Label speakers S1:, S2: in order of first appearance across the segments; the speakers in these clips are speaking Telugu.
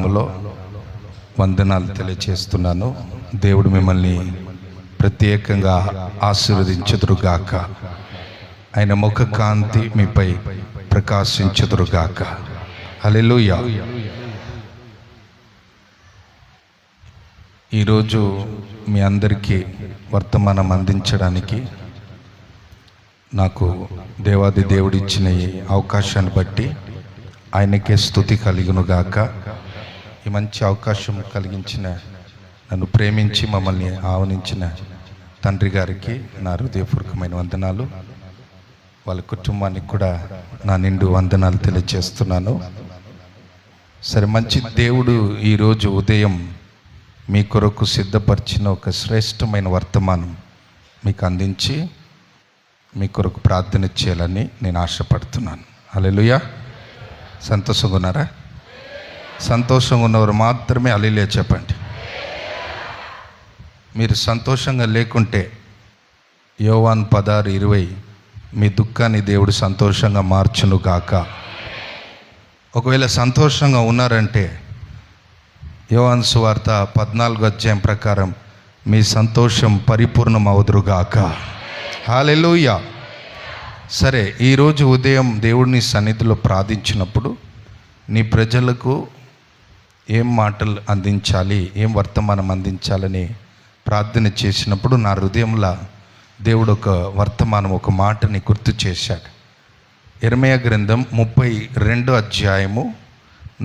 S1: లో వందనాలు తెలియచేస్తున్నాను. దేవుడు మిమ్మల్ని ప్రత్యేకంగా ఆశీర్వదించుదురుగాక. ఆయన ముఖ కాంతి మీపై ప్రకాశించుదురుగాక. హల్లెలూయా. ఈరోజు మీ అందరికీ వర్తమానం అందించడానికి నాకు దేవాది దేవుడిచ్చిన ఈ అవకాశాన్ని బట్టి ఆయనకే స్తుతి కలుగునుగాక. ఈ మంచి అవకాశం కలిగించిన, నన్ను ప్రేమించి మమ్మల్ని ఆహ్వానించిన తండ్రి గారికి నా హృదయపూర్వకమైన వందనాలు. వాళ్ళ కుటుంబానికి కూడా నా నిండు వందనాలు తెలియజేస్తున్నాను. సరే, మంచి దేవుడు ఈరోజు ఉదయం మీ కొరకు సిద్ధపరిచిన ఒక శ్రేష్టమైన వర్తమానం మీకు అందించి మీ కొరకు ప్రార్థన చేయాలని నేను ఆశపడుతున్నాను. హల్లెలూయా. సంతోషంగా ఉన్నారా? సంతోషంగా ఉన్నవారు మాత్రమే హల్లెలూయా చెప్పండి. మీరు సంతోషంగా లేకుంటే యోవాను 16:20 మీ దుఃఖాన్ని దేవుడు సంతోషంగా మార్చును గాక. ఒకవేళ సంతోషంగా ఉన్నారంటే యోవాను సువార్త 14 ప్రకారం మీ సంతోషం పరిపూర్ణమవుదురుగాక. హల్లెలూయా. సరే, ఈరోజు ఉదయం దేవుడిని సన్నిధిలో ప్రార్థించినప్పుడు నీ ప్రజలకు ఏం మాటలు అందించాలి, ఏం వర్తమానం అందించాలని ప్రార్థన చేసినప్పుడు నా హృదయంలో దేవుడు ఒక వర్తమానం, ఒక మాటని గుర్తు చేశాడు. యెర్మయా గ్రంథం 32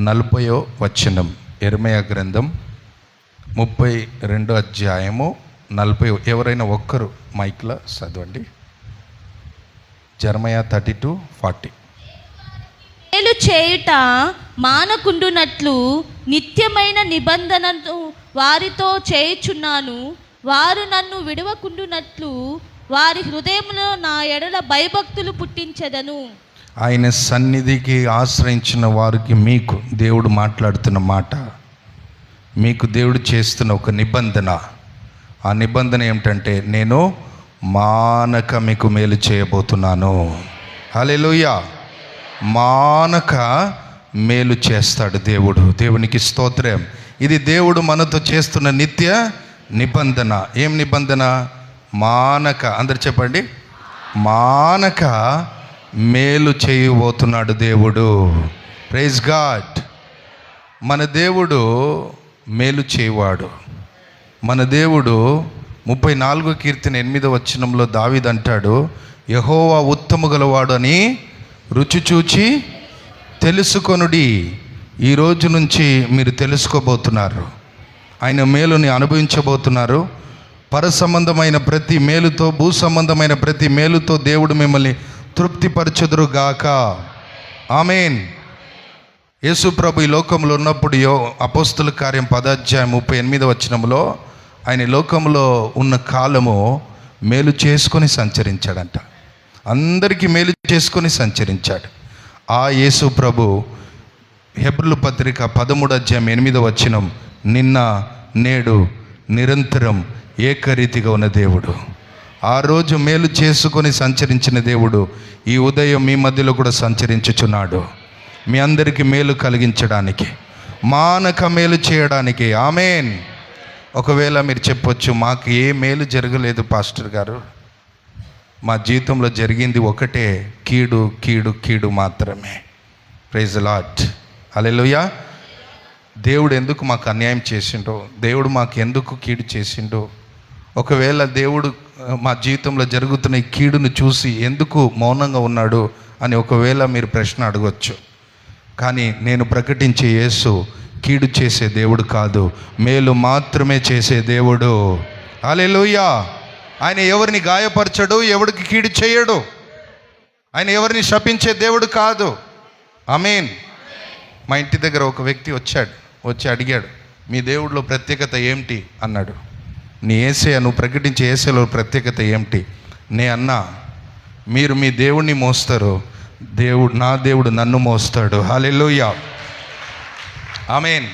S1: 40 వచనం. యెర్మయా గ్రంథం 32 40. ఎవరైనా ఒక్కరు మైక్లో చదవండి. యెర్మయా 32:40.
S2: మేలు చేయుట మానకుండునట్లు నిత్యమైన నిబంధనను వారితో చేయుచున్నాను. వారు నన్ను విడవకుండునట్లు వారి హృదయంలో నా ఎడల భయభక్తులు పుట్టించెదను.
S1: ఆయన సన్నిధికి ఆశ్రయించిన వారికి మీకు దేవుడు మాట్లాడుతున్న మాట, మీకు దేవుడు చేస్తున్న ఒక నిబంధన. ఆ నిబంధన ఏమిటంటే, నేను మానక మీకు మేలు చేయబోతున్నాను. హల్లెలూయా. మానక మేలు చేస్తాడు దేవుడు. దేవునికి స్తోత్రం. ఇది దేవుడు మనతో చేస్తున్న నిత్య నిబంధన. ఏం నిబంధన? మానక. అందరు చెప్పండి, మానక మేలు చేయబోతున్నాడు దేవుడు. Praise God. మన దేవుడు మేలు చేయవాడు. మన దేవుడు 34 కీర్తన 8వ వచనంలో దావీదు అంటాడు, యెహోవా ఉత్తమ గలవాడు అని రుచి చూచి తెలుసుకొనుడి. ఈ రోజు నుంచి మీరు తెలుసుకోబోతున్నారు. ఆయన మేలుని అనుభవించబోతున్నారు. పర సంబంధమైన ప్రతి మేలుతో, భూ సంబంధమైన ప్రతి మేలుతో దేవుడు మిమ్మల్ని తృప్తిపరచుదురుగాక. ఆమేన్. యేసు ప్రభు ఈ లోకంలో ఉన్నప్పుడు అపోస్తుల కార్యం 10:38 వచనంలో ఆయన లోకంలో ఉన్న కాలము మేలు చేసుకొని సంచరించాడంట. అందరికీ మేలు చేసుకొని సంచరించాడు. ఆ యేసు ప్రభు హెబ్రీయుల పత్రిక 13:8 వచనం, నిన్న నేడు నిరంతరం ఏకరీతిగా ఉన్న దేవుడు. ఆ రోజు మేలు చేసుకొని సంచరించిన దేవుడు ఈ ఉదయం మీ మధ్యలో కూడా సంచరించుచున్నాడు. మీ అందరికీ మేలు కలిగించడానికి, మానక మేలు చేయడానికి. ఆమేన్. ఒకవేళ మీరు చెప్పొచ్చు, మాకు ఏ మేలు జరగలేదు పాస్టర్ గారు, మా జీవితంలో జరిగింది ఒకటే, కీడు కీడు కీడు మాత్రమే. Praise the Lord. హల్లెలూయా. దేవుడు ఎందుకు మాకు అన్యాయం చేసిండో, దేవుడు మాకు ఎందుకు కీడు చేసిండో, ఒకవేళ దేవుడు మా జీవితంలో జరుగుతున్న ఈ కీడును చూసి ఎందుకు మౌనంగా ఉన్నాడు అని ఒకవేళ మీరు ప్రశ్న అడగవచ్చు. కానీ నేను ప్రకటించే యేసు కీడు చేసే దేవుడు కాదు, మేలు మాత్రమే చేసే దేవుడు. హల్లెలూయా. ఆయన ఎవరిని గాయపరచడు, ఎవరికి కీడు చేయడు. ఆయన ఎవరిని శపించే దేవుడు కాదు. ఆమేన్. మా ఇంటి దగ్గర ఒక వ్యక్తి వచ్చి అడిగాడు, మీ దేవుడిలో ప్రత్యేకత ఏమిటి అన్నాడు. నీ యేసయ్య, నువ్వు ప్రకటించే యేసయ్యలో ప్రత్యేకత ఏమిటి? నే అన్నా, మీరు మీ దేవుడిని మోస్తారు, నా దేవుడు నన్ను మోస్తాడు. హల్లెలూయా. ఆమేన్.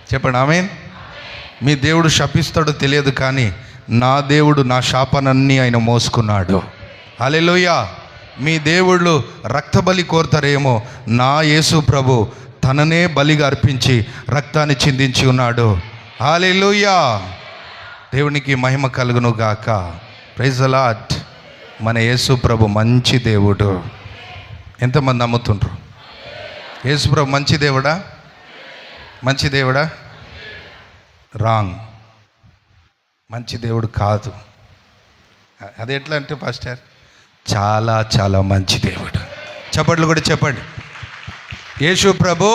S1: చెప్పండి ఆమేన్. మీ దేవుడు శపిస్తాడో తెలియదు, కానీ నా దేవుడు నా శాపానన్నీ ఆయన మోసుకున్నాడు. హల్లెలూయా. మీ దేవుళ్ళు రక్తబలి కోరుతారేమో, నా యేసు ప్రభు తననే బలిగా అర్పించి రక్తాన్ని చిందించి ఉన్నాడు. హల్లెలూయా. దేవునికి మహిమ కలుగును గాక. Praise the Lord. మన యేసు ప్రభు మంచి దేవుడు. ఎంతమంది నమ్ముతుండ్రు? యేసు ప్రభు మంచి దేవుడా? మంచి దేవుడా? రాంగ్. మంచి దేవుడు కాదు. అది ఎట్లా అంటే పాస్టర్, చాలా చాలా మంచి దేవుడు. చప్పట్లు కూడా చెప్పండి. యేసు ప్రభు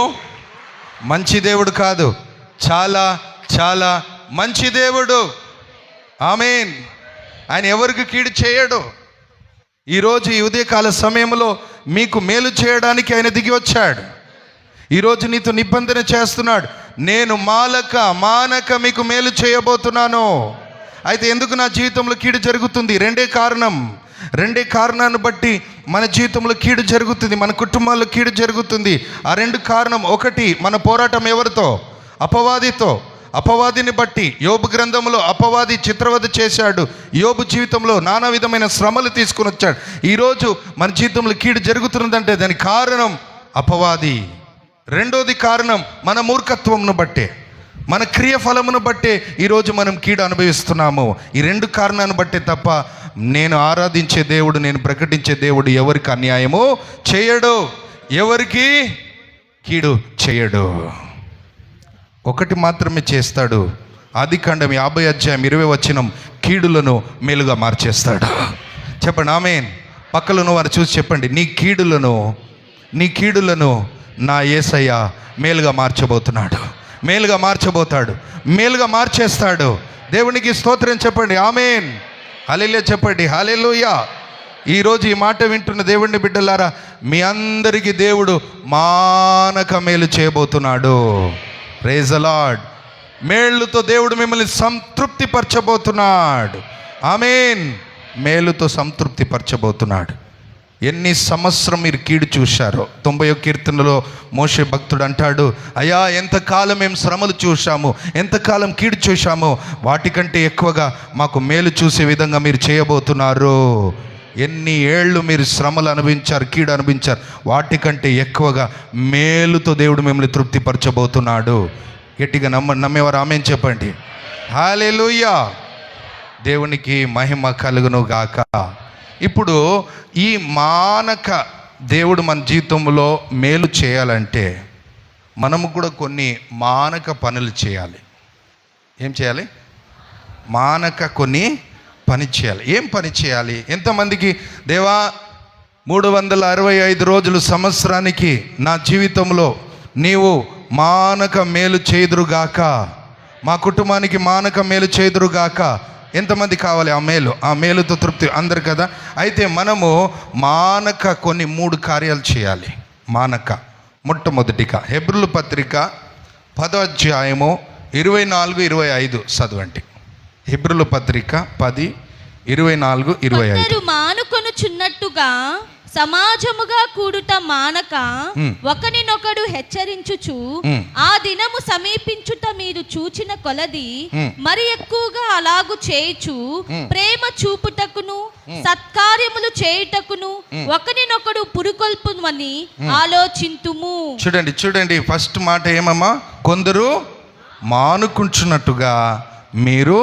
S1: మంచి దేవుడు కాదు, చాలా చాలా మంచి దేవుడు. ఆమేన్. ఆయన ఎవరికి కీడు చేయడు. ఈరోజు ఈ ఉదయకాల సమయంలో మీకు మేలు చేయడానికి ఆయన దిగి వచ్చాడు. ఈరోజు నీతో నిబంధన చేస్తున్నాడు. నేను మానక మీకు మేలు చేయబోతున్నాను. అయితే ఎందుకు నా జీవితంలో కీడు జరుగుతుంది? రెండే కారణాన్ని బట్టి మన జీవితంలో కీడు జరుగుతుంది, మన కుటుంబాల్లో కీడు జరుగుతుంది. ఆ రెండు కారణం, ఒకటి మన పోరాటం ఎవరితో? అపవాదితో. అపవాదిని బట్టి యోబు గ్రంథంలో అపవాది చిత్రవద చేశాడు. యోబు జీవితంలో నానా విధమైన శ్రమలు తీసుకుని వచ్చాడు. ఈరోజు మన జీవితంలో కీడు జరుగుతున్నదంటే దానికి కారణం అపవాది. రెండోది కారణం మన మూర్ఖత్వంను బట్టే, మన క్రియ ఫలమును బట్టే ఈరోజు మనం కీడు అనుభవిస్తున్నాము. ఈ రెండు కారణాన్ని బట్టే తప్ప నేను ఆరాధించే దేవుడు, నేను ప్రకటించే దేవుడు ఎవరికి అన్యాయము చేయడు, ఎవరికి కీడు చేయడు. ఒకటి మాత్రమే చేస్తాడు. ఆదికాండం 50:20 కీడులను మేలుగా మార్చేస్తాడు. చెప్పండి ఆమేన్. పక్కలను వారు చూసి చెప్పండి, నీ కీడులను నా యేసయ్య మేలుగా మార్చబోతున్నాడు, మేలుగా మార్చబోతాడు, మేలుగా మార్చేస్తాడు. దేవునికి స్తోత్రం చెప్పండి. ఆమేన్. హల్లెలూయా చెప్పండి. హల్లెలూయా. ఈరోజు ఈ మాట వింటున్న దేవుని బిడ్డలారా, మీ అందరికీ దేవుడు మానక మేలు చేయబోతున్నాడు. Praise the Lord. మేలుతో దేవుడు మిమ్మల్ని సంతృప్తిపరచబోతున్నాడు. ఆమేన్. మేలుతో సంతృప్తిపరచబోతున్నాడు. ఎన్ని సంవత్సరం మీరు కీడు చూశారో. 91 కీర్తనలో మోషే భక్తుడు అంటాడు, అయ్యా ఎంతకాలం మేము శ్రమలు చూశాము, ఎంతకాలం కీడు చూశాము, వాటికంటే ఎక్కువగా మాకు మేలు చూసే విధంగా మీరు చేయబోతున్నారు. ఎన్ని ఏళ్ళు మీరు శ్రమలు అనుభవించారు, కీడు అనుభవించారు, వాటికంటే ఎక్కువగా మేలుతో దేవుడు మిమ్మల్ని తృప్తిపరచబోతున్నాడు. గట్టిగా నమ్మేవారు ఆమేన్ చెప్పండి. హల్లెలూయా. దేవునికి మహిమ కలుగును గాక. ఇప్పుడు ఈ మానక దేవుడు మన జీవితంలో మేలు చేయాలంటే మనము కూడా కొన్ని మానక పనులు చేయాలి. ఏం చేయాలి? మానక కొన్ని పని చేయాలి. ఏం పని చేయాలి? ఎంతమందికి దేవా 365 రోజులు సంవత్సరానికి నా జీవితంలో నీవు మానక మేలు చేదురుగాక, మా కుటుంబానికి మానక మేలు చేదురుగాక, ఎంతమంది కావాలి? ఆ మేలుతో తృప్తి అందరు కదా. అయితే మనము మానక కొన్ని 3 కార్యాలు చేయాలి. మానక మొట్టమొదటిగా హెబ్రీయుల పత్రిక 10:24-25 చదవండి. హెబ్రీయుల పత్రిక 10:24-25.
S2: మానుకొనుచున్నట్టుగా సమాజముగా కూడుట మానక ఒకనినొకడు హెచ్చరించుచు ఆ దినము సమీపించుట మీరు చూచిన కొలది మరి ఎక్కువగా అలాగు చేయుచు ప్రేమ చూపుటకును సత్కార్యములు చేయుటకును ఒకనినొకడు పురుకొల్పుమని ఆలోచింతుము.
S1: చూడండి ఫస్ట్ మాట ఏమమ్మా? కొందరు మానుకుంటున్నట్టుగా మీరు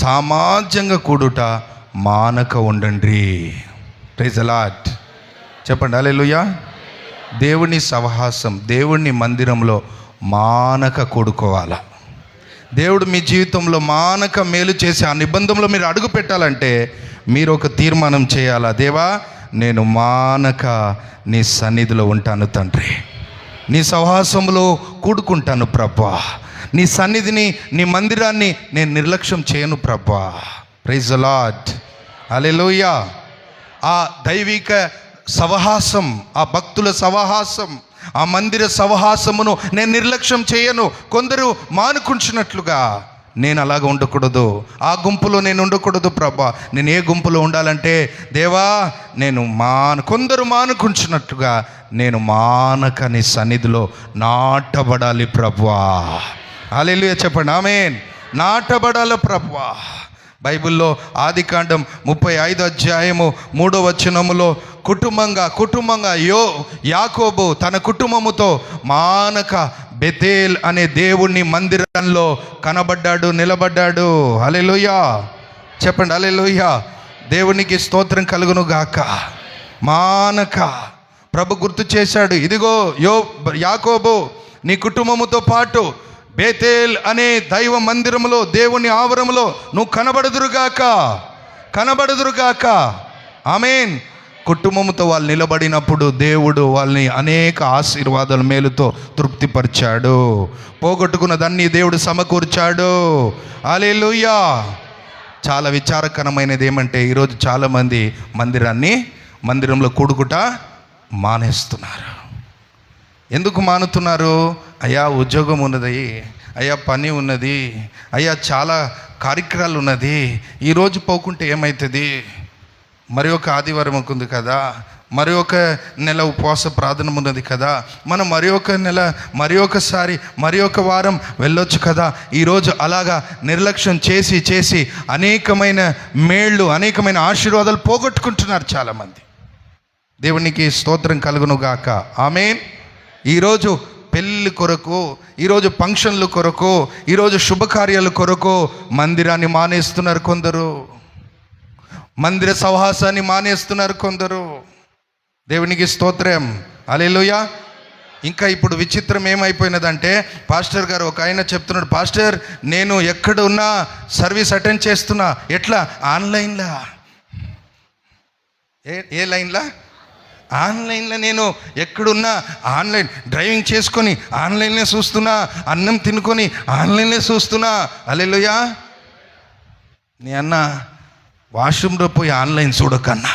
S1: సమాజంగా కూడుట మానక ఉండండి. ప్రైజ్ ది లార్డ్ చెప్పండి. హల్లెలూయా. దేవుని సహవాసం, దేవుని మందిరంలో మానక కూడుకోవాలా. దేవుడు మీ జీవితంలో మానక మేలు చేసి ఆ నిబంధనలో మీరు అడుగు పెట్టాలంటే మీరు ఒక తీర్మానం చేయాలా. దేవా, నేను మానక నీ సన్నిధిలో ఉంటాను తండ్రి, నీ సహవాసంలో కూడుకుంటాను ప్రభా, నీ సన్నిధిని, నీ మందిరాన్ని నేను నిర్లక్ష్యం చేయను ప్రభా. Praise the Lord. హల్లెలూయా. ఆ దైవిక సహవాసం, ఆ భక్తుల సహవాసం, ఆ మందిర సహవాసమును నేను నిర్లక్ష్యం చేయను. కొందరు మానుకుంటున్నట్లుగా నేను అలాగ ఉండకూడదు, ఆ గుంపులో నేను ఉండకూడదు ప్రభా. నేను ఏ గుంపులో ఉండాలంటే దేవా, నేను కొందరు మానుకుంటున్నట్టుగా నేను మానక నీ సన్నిధిలో నాటబడాలి ప్రభా. హల్లెలూయా చెప్పండి. ఆమేన్. నాటబడాలి ప్రభా. బైబిల్లో ఆదికాండం 35:3 కుటుంబంగా యాకోబు తన కుటుంబముతో మానక బెతేల్ అనే దేవుని మందిరంలో నిలబడ్డాడు. హల్లెలూయా చెప్పండి, హల్లెలూయా. దేవునికి స్తోత్రం కలుగును గాక. మానక ప్రభు గుర్తు చేశాడు, ఇదిగో యాకోబు నీ కుటుంబముతో పాటు బేతేల్ అనే దైవ మందిరములో, దేవుని ఆవరములో నువ్వు కనబడుదురుగాక. ఆమేన్. కుటుంబంతో వాళ్ళు నిలబడినప్పుడు దేవుడు వాళ్ళని అనేక ఆశీర్వాదాల మేలుతో తృప్తిపరిచాడు. పోగొట్టుకున్న దాన్ని దేవుడు సమకూర్చాడు. హల్లెలూయా. చాలా విచారకరమైనది ఏమంటే, ఈరోజు చాలామంది మందిరంలో కూడుకుట మానేస్తున్నారు. ఎందుకు మానుతున్నారు? అయ్యా ఉద్యోగం ఉన్నది, అయ్యా పని ఉన్నది, అయ్యా చాలా కార్యక్రమాలు ఉన్నది, ఈరోజు పోకుంటే ఏమవుతుంది, మరి ఒక ఆదివారం ఉంది కదా, మరి ఒక నెల ఉపవాస ప్రార్థన ఉన్నది కదా, మనం మరి ఒక వారం వెళ్ళొచ్చు కదా. ఈరోజు అలాగా నిర్లక్ష్యం చేసి అనేకమైన మేళ్ళు, అనేకమైన ఆశీర్వాదాలు పోగొట్టుకుంటున్నారు చాలామంది. దేవునికి స్తోత్రం కలుగును గాక. ఆమేన్. ఈరోజు పెళ్ళి కొరకు, ఈరోజు ఫంక్షన్ల కొరకు, ఈరోజు శుభకార్యాల కొరకు మందిరాన్ని మానేస్తున్నారు కొందరు, మందిర సహవాసాన్ని మానేస్తున్నారు కొందరు. దేవునికి స్తోత్రం. హల్లెలూయా. ఇంకా ఇప్పుడు విచిత్రం ఏమైపోయినదంటే, పాస్టర్ గారు ఒక ఆయన చెప్తున్నాడు, పాస్టర్ నేను ఎక్కడ ఉన్నా సర్వీస్ అటెండ్ చేస్తున్నా. ఎట్లా? ఆన్లైన్లా. ఏ లైన్లా? ఆన్లైన్లో. నేను ఎక్కడున్నా ఆన్లైన్ డ్రైవింగ్ చేసుకొని ఆన్లైన్లో చూస్తున్నా, అన్నం తినుకొని ఆన్లైన్లో చూస్తున్నా. హల్లెలూయా. నీ అన్న వాష్రూమ్లో పోయి ఆన్లైన్ చూడకన్నా.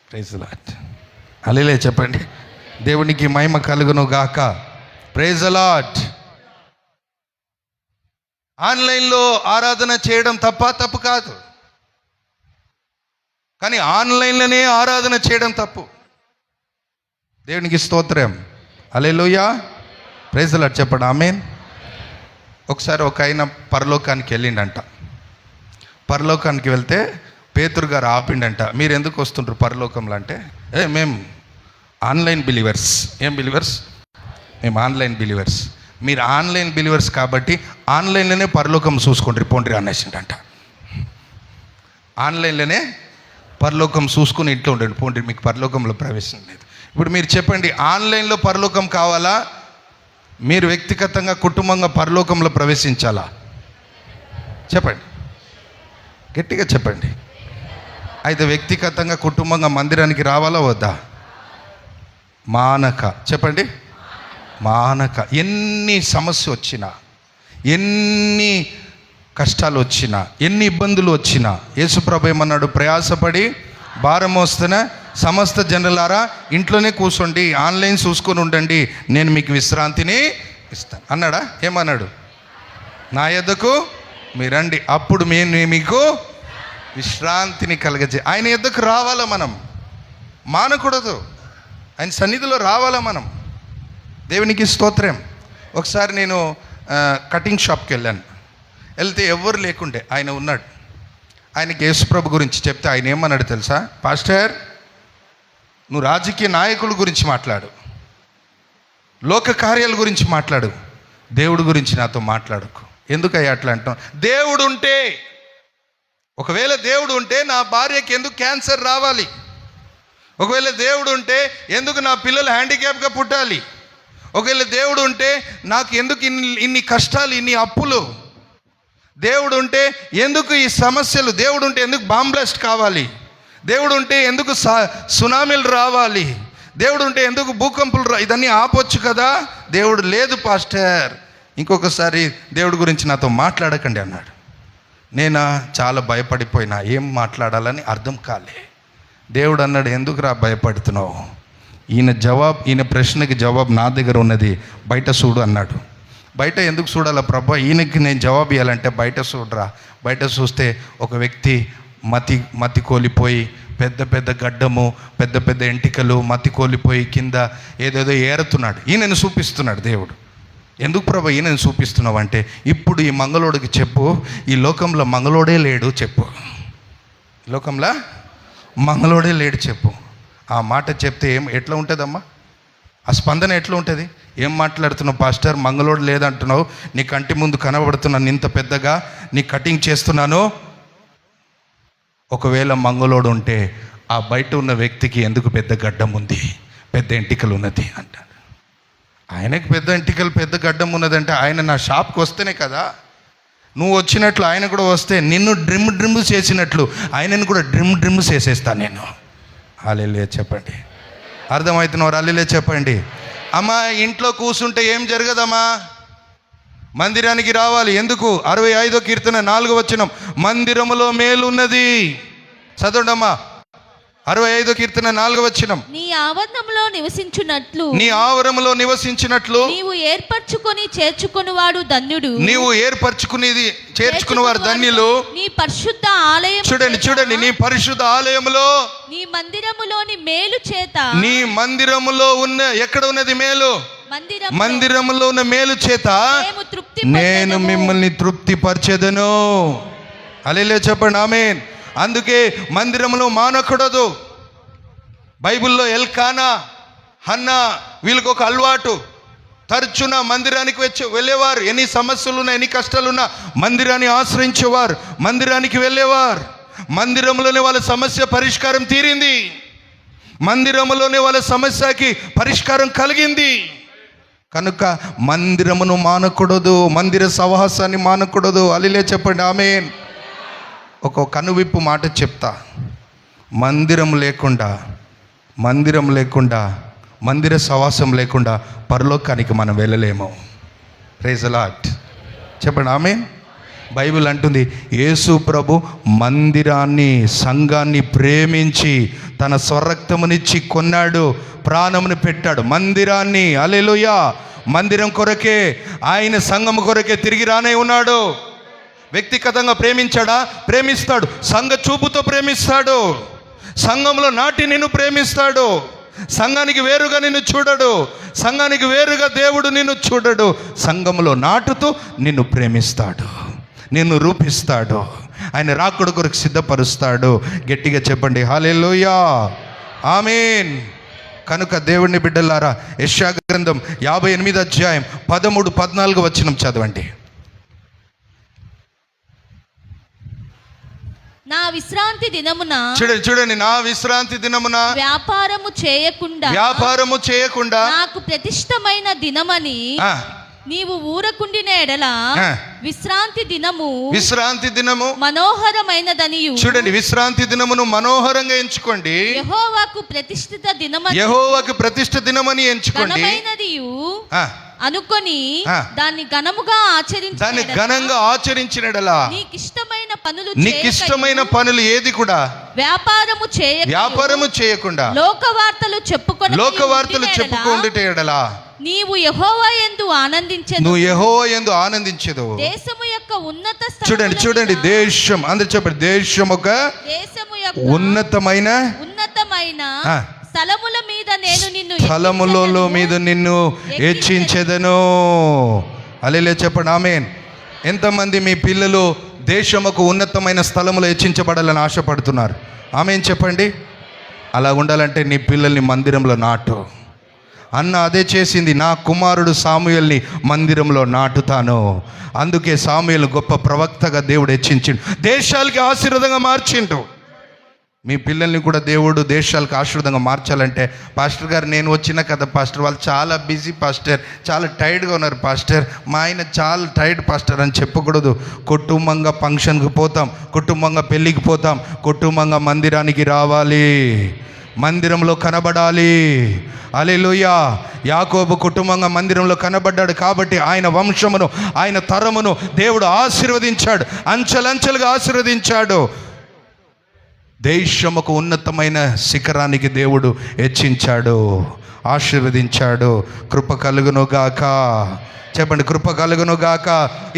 S1: Praise the Lord. హల్లెలూయా చెప్పండి. దేవునికి మహిమ కలుగును గాక. Praise the Lord. ఆన్లైన్లో ఆరాధన చేయడం తప్పు కాదు, కానీ ఆన్లైన్లోనే ఆరాధన చేయడం తప్పు. దేవునికి స్తోత్రం. హల్లెలూయా. ప్రైజ్ ది లార్డ్ చెప్పండి. ఆమేన్. ఒకసారి ఒక ఆయన పరలోకానికి వెళ్ళిండంట. పరలోకానికి వెళ్తే పేతురు గారు ఆపిండంట. మీరు ఎందుకు వస్తుంటారు పరలోకంలో అంటే, మేము ఆన్లైన్ బిలీవర్స్. ఏం బిలీవర్స్? మేము ఆన్లైన్ బిలీవర్స్. మీరు ఆన్లైన్ బిలీవర్స్ కాబట్టి ఆన్లైన్లోనే పరలోకం చూసుకుంటారు పోండ్రి అనేసిండంట. ఆన్లైన్లోనే పరలోకం చూసుకుని ఇంట్లో ఉండండి పోండి, మీకు పరలోకంలో ప్రవేశం లేదు. ఇప్పుడు మీరు చెప్పండి, ఆన్లైన్లో పరలోకం కావాలా, మీరు వ్యక్తిగతంగా కుటుంబంగా పరలోకంలో ప్రవేశించాలా? చెప్పండి, గట్టిగా చెప్పండి. అయితే వ్యక్తిగతంగా కుటుంబంగా మందిరానికి రావాలా వద్దా? మానక. చెప్పండి, మానక. ఎన్ని సమస్య వచ్చినా, ఎన్ని కష్టాలు వచ్చినా, ఎన్ని ఇబ్బందులు వచ్చినా, యేసుప్రభు ఏమన్నాడు? ప్రయాసపడి భారం మోస్తున్న సమస్త జనులారా ఇంట్లోనే కూర్చోండి, ఆన్లైన్ చూసుకొని ఉండండి, నేను మీకు విశ్రాంతిని ఇస్తాను అన్నాడా? ఏమన్నాడు? నా యొద్దకు మీరు రండి, అప్పుడు నేను మీకు విశ్రాంతిని కలగజే. ఆయన యొద్దకు రావాలా మనం, మానకూడదు. ఆయన సన్నిధిలో రావాలా మనం. దేవునికి స్తోత్రం. ఒకసారి నేను కటింగ్ షాప్కి వెళ్తే ఎవ్వరు లేకుండే, ఆయన ఉన్నాడు. ఆయనకి యేసుప్రభు గురించి చెప్తే ఆయన ఏమన్నాడు తెలుసా? పాస్టర్, నువ్వు రాజకీయ నాయకుల గురించి మాట్లాడు, లోక కార్యాల గురించి మాట్లాడు, దేవుడి గురించి నాతో మాట్లాడుకు. ఎందుకయ్యా అట్లా అంటాం? దేవుడు ఉంటే, ఒకవేళ దేవుడు ఉంటే నా భార్యకి ఎందుకు క్యాన్సర్ రావాలి? ఒకవేళ దేవుడు ఉంటే ఎందుకు నా పిల్లలు హ్యాండిక్యాప్గా పుట్టాలి? ఒకవేళ దేవుడు ఉంటే నాకు ఎందుకు ఇన్ని కష్టాలు, ఇన్ని అప్పులు? దేవుడు ఉంటే ఎందుకు ఈ సమస్యలు? దేవుడు ఉంటే ఎందుకు బాంబ్ బ్లాస్ట్ కావాలి? దేవుడు ఉంటే ఎందుకు సునామీలు రావాలి? దేవుడు ఉంటే ఎందుకు భూకంపులు ఇదన్నీ ఆపొచ్చు కదా. దేవుడు లేదు పాస్టర్, ఇంకొకసారి దేవుడి గురించి నాతో మాట్లాడకండి అన్నాడు. నేను చాలా భయపడిపోయినా, ఏం మాట్లాడాలని అర్థం కాలే. దేవుడు అన్నాడు, ఎందుకురా భయపడుతున్నావు? ఈయన ప్రశ్నకి జవాబు నా దగ్గర ఉన్నది, బయట చూడు అన్నాడు. బయట ఎందుకు చూడాలా ప్రభా? ఈయనకి నేను జవాబు ఇవ్వాలంటే బయట చూడరా. బయట చూస్తే ఒక వ్యక్తి మతి కోల్పోయి, పెద్ద పెద్ద గడ్డము, పెద్ద పెద్ద ఎంటికలు, మతి కోల్పోయి కింద ఏదేదో ఏరుతున్నాడు. ఈయనను చూపిస్తున్నాడు దేవుడు. ఎందుకు ప్రభా ఈయనను చూపిస్తున్నావు అంటే, ఇప్పుడు ఈ మంగళోడికి చెప్పు, ఈ లోకంలో మంగళోడే లేడు చెప్పు. లోకంలో మంగళోడే లేడు చెప్పు. ఆ మాట చెప్తే ఎట్లా ఉంటుందమ్మా? ఆ స్పందన ఎట్లా ఉంటుంది? ఏం మాట్లాడుతున్నావు పాస్టర్, మంగళోడు లేదంటున్నావు, నీ కంటి ముందు కనబడుతున్నాను ఇంత పెద్దగా, నీ కటింగ్ చేస్తున్నాను. ఒకవేళ మంగళోడు ఉంటే ఆ బయట ఉన్న వ్యక్తికి ఎందుకు పెద్ద గడ్డం ఉంది, పెద్ద ఎంటికలు ఉన్నది అంటాడు. ఆయనకు పెద్ద ఎంటికలు పెద్ద గడ్డం ఉన్నదంటే ఆయన నా షాప్కి వస్తేనే కదా. నువ్వు వచ్చినట్లు ఆయన కూడా వస్తే నిన్ను డ్రిమ్ చేసినట్లు ఆయనను కూడా డ్రిమ్ చేసేస్తాను నేను. హల్లెలూయా చెప్పండి. అర్థమవుతున్నారు? హల్లెలూయా చెప్పండి. అమ్మా ఇంట్లో కూర్చుంటే ఏం జరగదమ్మా, మందిరానికి రావాలి. ఎందుకు? 65వ కీర్తన 4వ వచనం, మందిరములో మేలున్నది. చదవండమ్మా, 65వ కీర్తన 4వ వచనం.
S2: నీ ఆవరణంలో నివసించున్నట్లు,
S1: నీ ఆవరణంలో నివసించినట్లు
S2: నీవు ఏర్పరచుకొని చేర్చుకునివాడు ధన్యుడు.
S1: నీవు ఏర్పరచుకునేది చేర్చుకునేవారు ధన్యులు.
S2: నీ పరిశుద్ధ ఆలయం,
S1: చూడండి, నీ పరిశుద్ధ ఆలయములో,
S2: నీ మందిరములోని మేలు చేత,
S1: నీ మందిరములో ఉన్న, ఎక్కడ ఉన్నది మేలు? మందిరములో ఉన్న మేలు చేత నేను మిమ్మల్ని తృప్తిపరచెదను. హల్లెలూయా చెప్పండి ఆమేన్. అందుకే మందిరంలో మానకూడదు. బైబిల్లో ఎల్కానా, హన్నా వీళ్ళకి ఒక అలవాటు, తరచున మందిరానికి వెళ్ళేవారు. ఎన్ని సమస్యలున్నా, ఎన్ని కష్టాలున్నా మందిరాన్ని ఆశ్రయించేవారు, మందిరానికి వెళ్ళేవారు. మందిరంలోనే వాళ్ళ సమస్య పరిష్కారం తీరింది, మందిరంలోనే వాళ్ళ సమస్యకి పరిష్కారం కలిగింది. కనుక మందిరమును మానకూడదు, మందిర సహవాసాన్ని మానకూడదు. హల్లెలూయా చెప్పండి ఆమేన్. ఒక కనువిప్పు మాట చెప్తా. మందిరం లేకుండా మందిర సహవాసం లేకుండా పరలోకానికి మనం వెళ్ళలేము. ప్రైజ్ ది లార్డ్ చెప్పండి ఆమేన్. బైబిల్ అంటుంది, యేసు ప్రభు మందిరాన్ని, సంఘాన్ని ప్రేమించి తన స్వరక్తమునిచ్చి కొన్నాడు, ప్రాణమును పెట్టాడు మందిరాన్ని. హల్లెలూయా. మందిరం కొరకే, ఆయన సంఘం కొరకే తిరిగి రానే ఉన్నాడు. వ్యక్తిగతంగా ప్రేమించాడా? ప్రేమిస్తాడు. సంఘ చూపుతో ప్రేమిస్తాడు. సంఘంలో నాటి నిన్ను ప్రేమిస్తాడు. సంఘానికి వేరుగా నిన్ను చూడడు. సంఘానికి వేరుగా దేవుడు నిన్ను చూడడు. సంఘంలో నాటుతూ నిన్ను ప్రేమిస్తాడు, నిన్ను రూపిస్తాడు, ఆయన రాకడ కొరకు సిద్ధపరుస్తాడు. గట్టిగా చెప్పండి హల్లెలూయా ఆమేన్. కనుక దేవుని బిడ్డలారా, యెషయా గ్రంథం 58వ అధ్యాయం 13, 14 వచనం చదవండి.
S2: నా విశ్రాంతి దినమున,
S1: చూడండి, నా విశ్రాంతి దినమున
S2: వ్యాపారము చేయకుండా నాకు ప్రతిష్టమైన దినమని నీవు ఊరకుండిన ఎడల విశ్రాంతి దినము మనోహరమైనదనియు.
S1: చూడండి, విశ్రాంతి దినమును మనోహరంగా ఎంచుకోండి.
S2: యెహోవాకు ప్రతిష్ఠిత దినమని ఎంచుకోండి అనుకొని దాన్ని ఘనంగా ఆచరించినడలా నీకు ఇష్టమైన పనులు ఏది కూడా వ్యాపారము చేయకుండా లోకవార్తలు చెప్పుకుంటే ఎడలా నీవు యెహోవా యందు
S1: ఆనందించెదవు.
S2: దేశము యొక్క ఉన్నత
S1: చూడండి దేశం, అందరూ చెప్పండి, దేశము యొక్క ఉన్నతమైన స్థలముల మీద నిన్ను హెచ్చించెదను. హల్లెలూయా చెప్పండి ఆమేన్. ఎంతమంది మీ పిల్లలు దేశముకు ఉన్నతమైన స్థలములో హెచ్చించబడాలని ఆశపడుతున్నారు? ఆమేన్ చెప్పండి. అలా ఉండాలంటే నీ పిల్లల్ని మందిరంలో నాటు. అన్న అదే చేసింది, నా కుమారుడు సాముయేల్ని మందిరంలో నాటుతాను. అందుకే సాముయేలు గొప్ప ప్రవక్తగా దేవుడు హెచ్చించిండు, దేశాలకి ఆశీర్వాదంగా మార్చిండు. మీ పిల్లల్ని కూడా దేవుడు దేశాలకు ఆశీర్వాదంగా మార్చాలంటే, పాస్టర్ గారు నేను వచ్చిన కదా పాస్టర్, వాళ్ళు చాలా బిజీ పాస్టర్, చాలా టైర్డ్గా ఉన్నారు పాస్టర్, మా ఆయన చాలా టైర్డ్ పాస్టర్ అని చెప్పకూడదు. కుటుంబంగా ఫంక్షన్కి పోతాం, కుటుంబంగా పెళ్ళికి పోతాం, కుటుంబంగా మందిరానికి రావాలి, మందిరంలో కనబడాలి. హల్లెలూయా. యాకోబు కుటుంబంగా మందిరంలో కనబడ్డాడు కాబట్టి ఆయన వంశమును, ఆయన తరమును దేవుడు ఆశీర్వదించాడు, అంచెలంచెలుగా ఆశీర్వదించాడు. దేశముకు ఉన్నతమైన శిఖరానికి దేవుడు హెచ్చించాడు, ఆశీర్వదించాడు. కృప కలుగునుగాక. చెప్పండి, కృప కలుగునుగాక.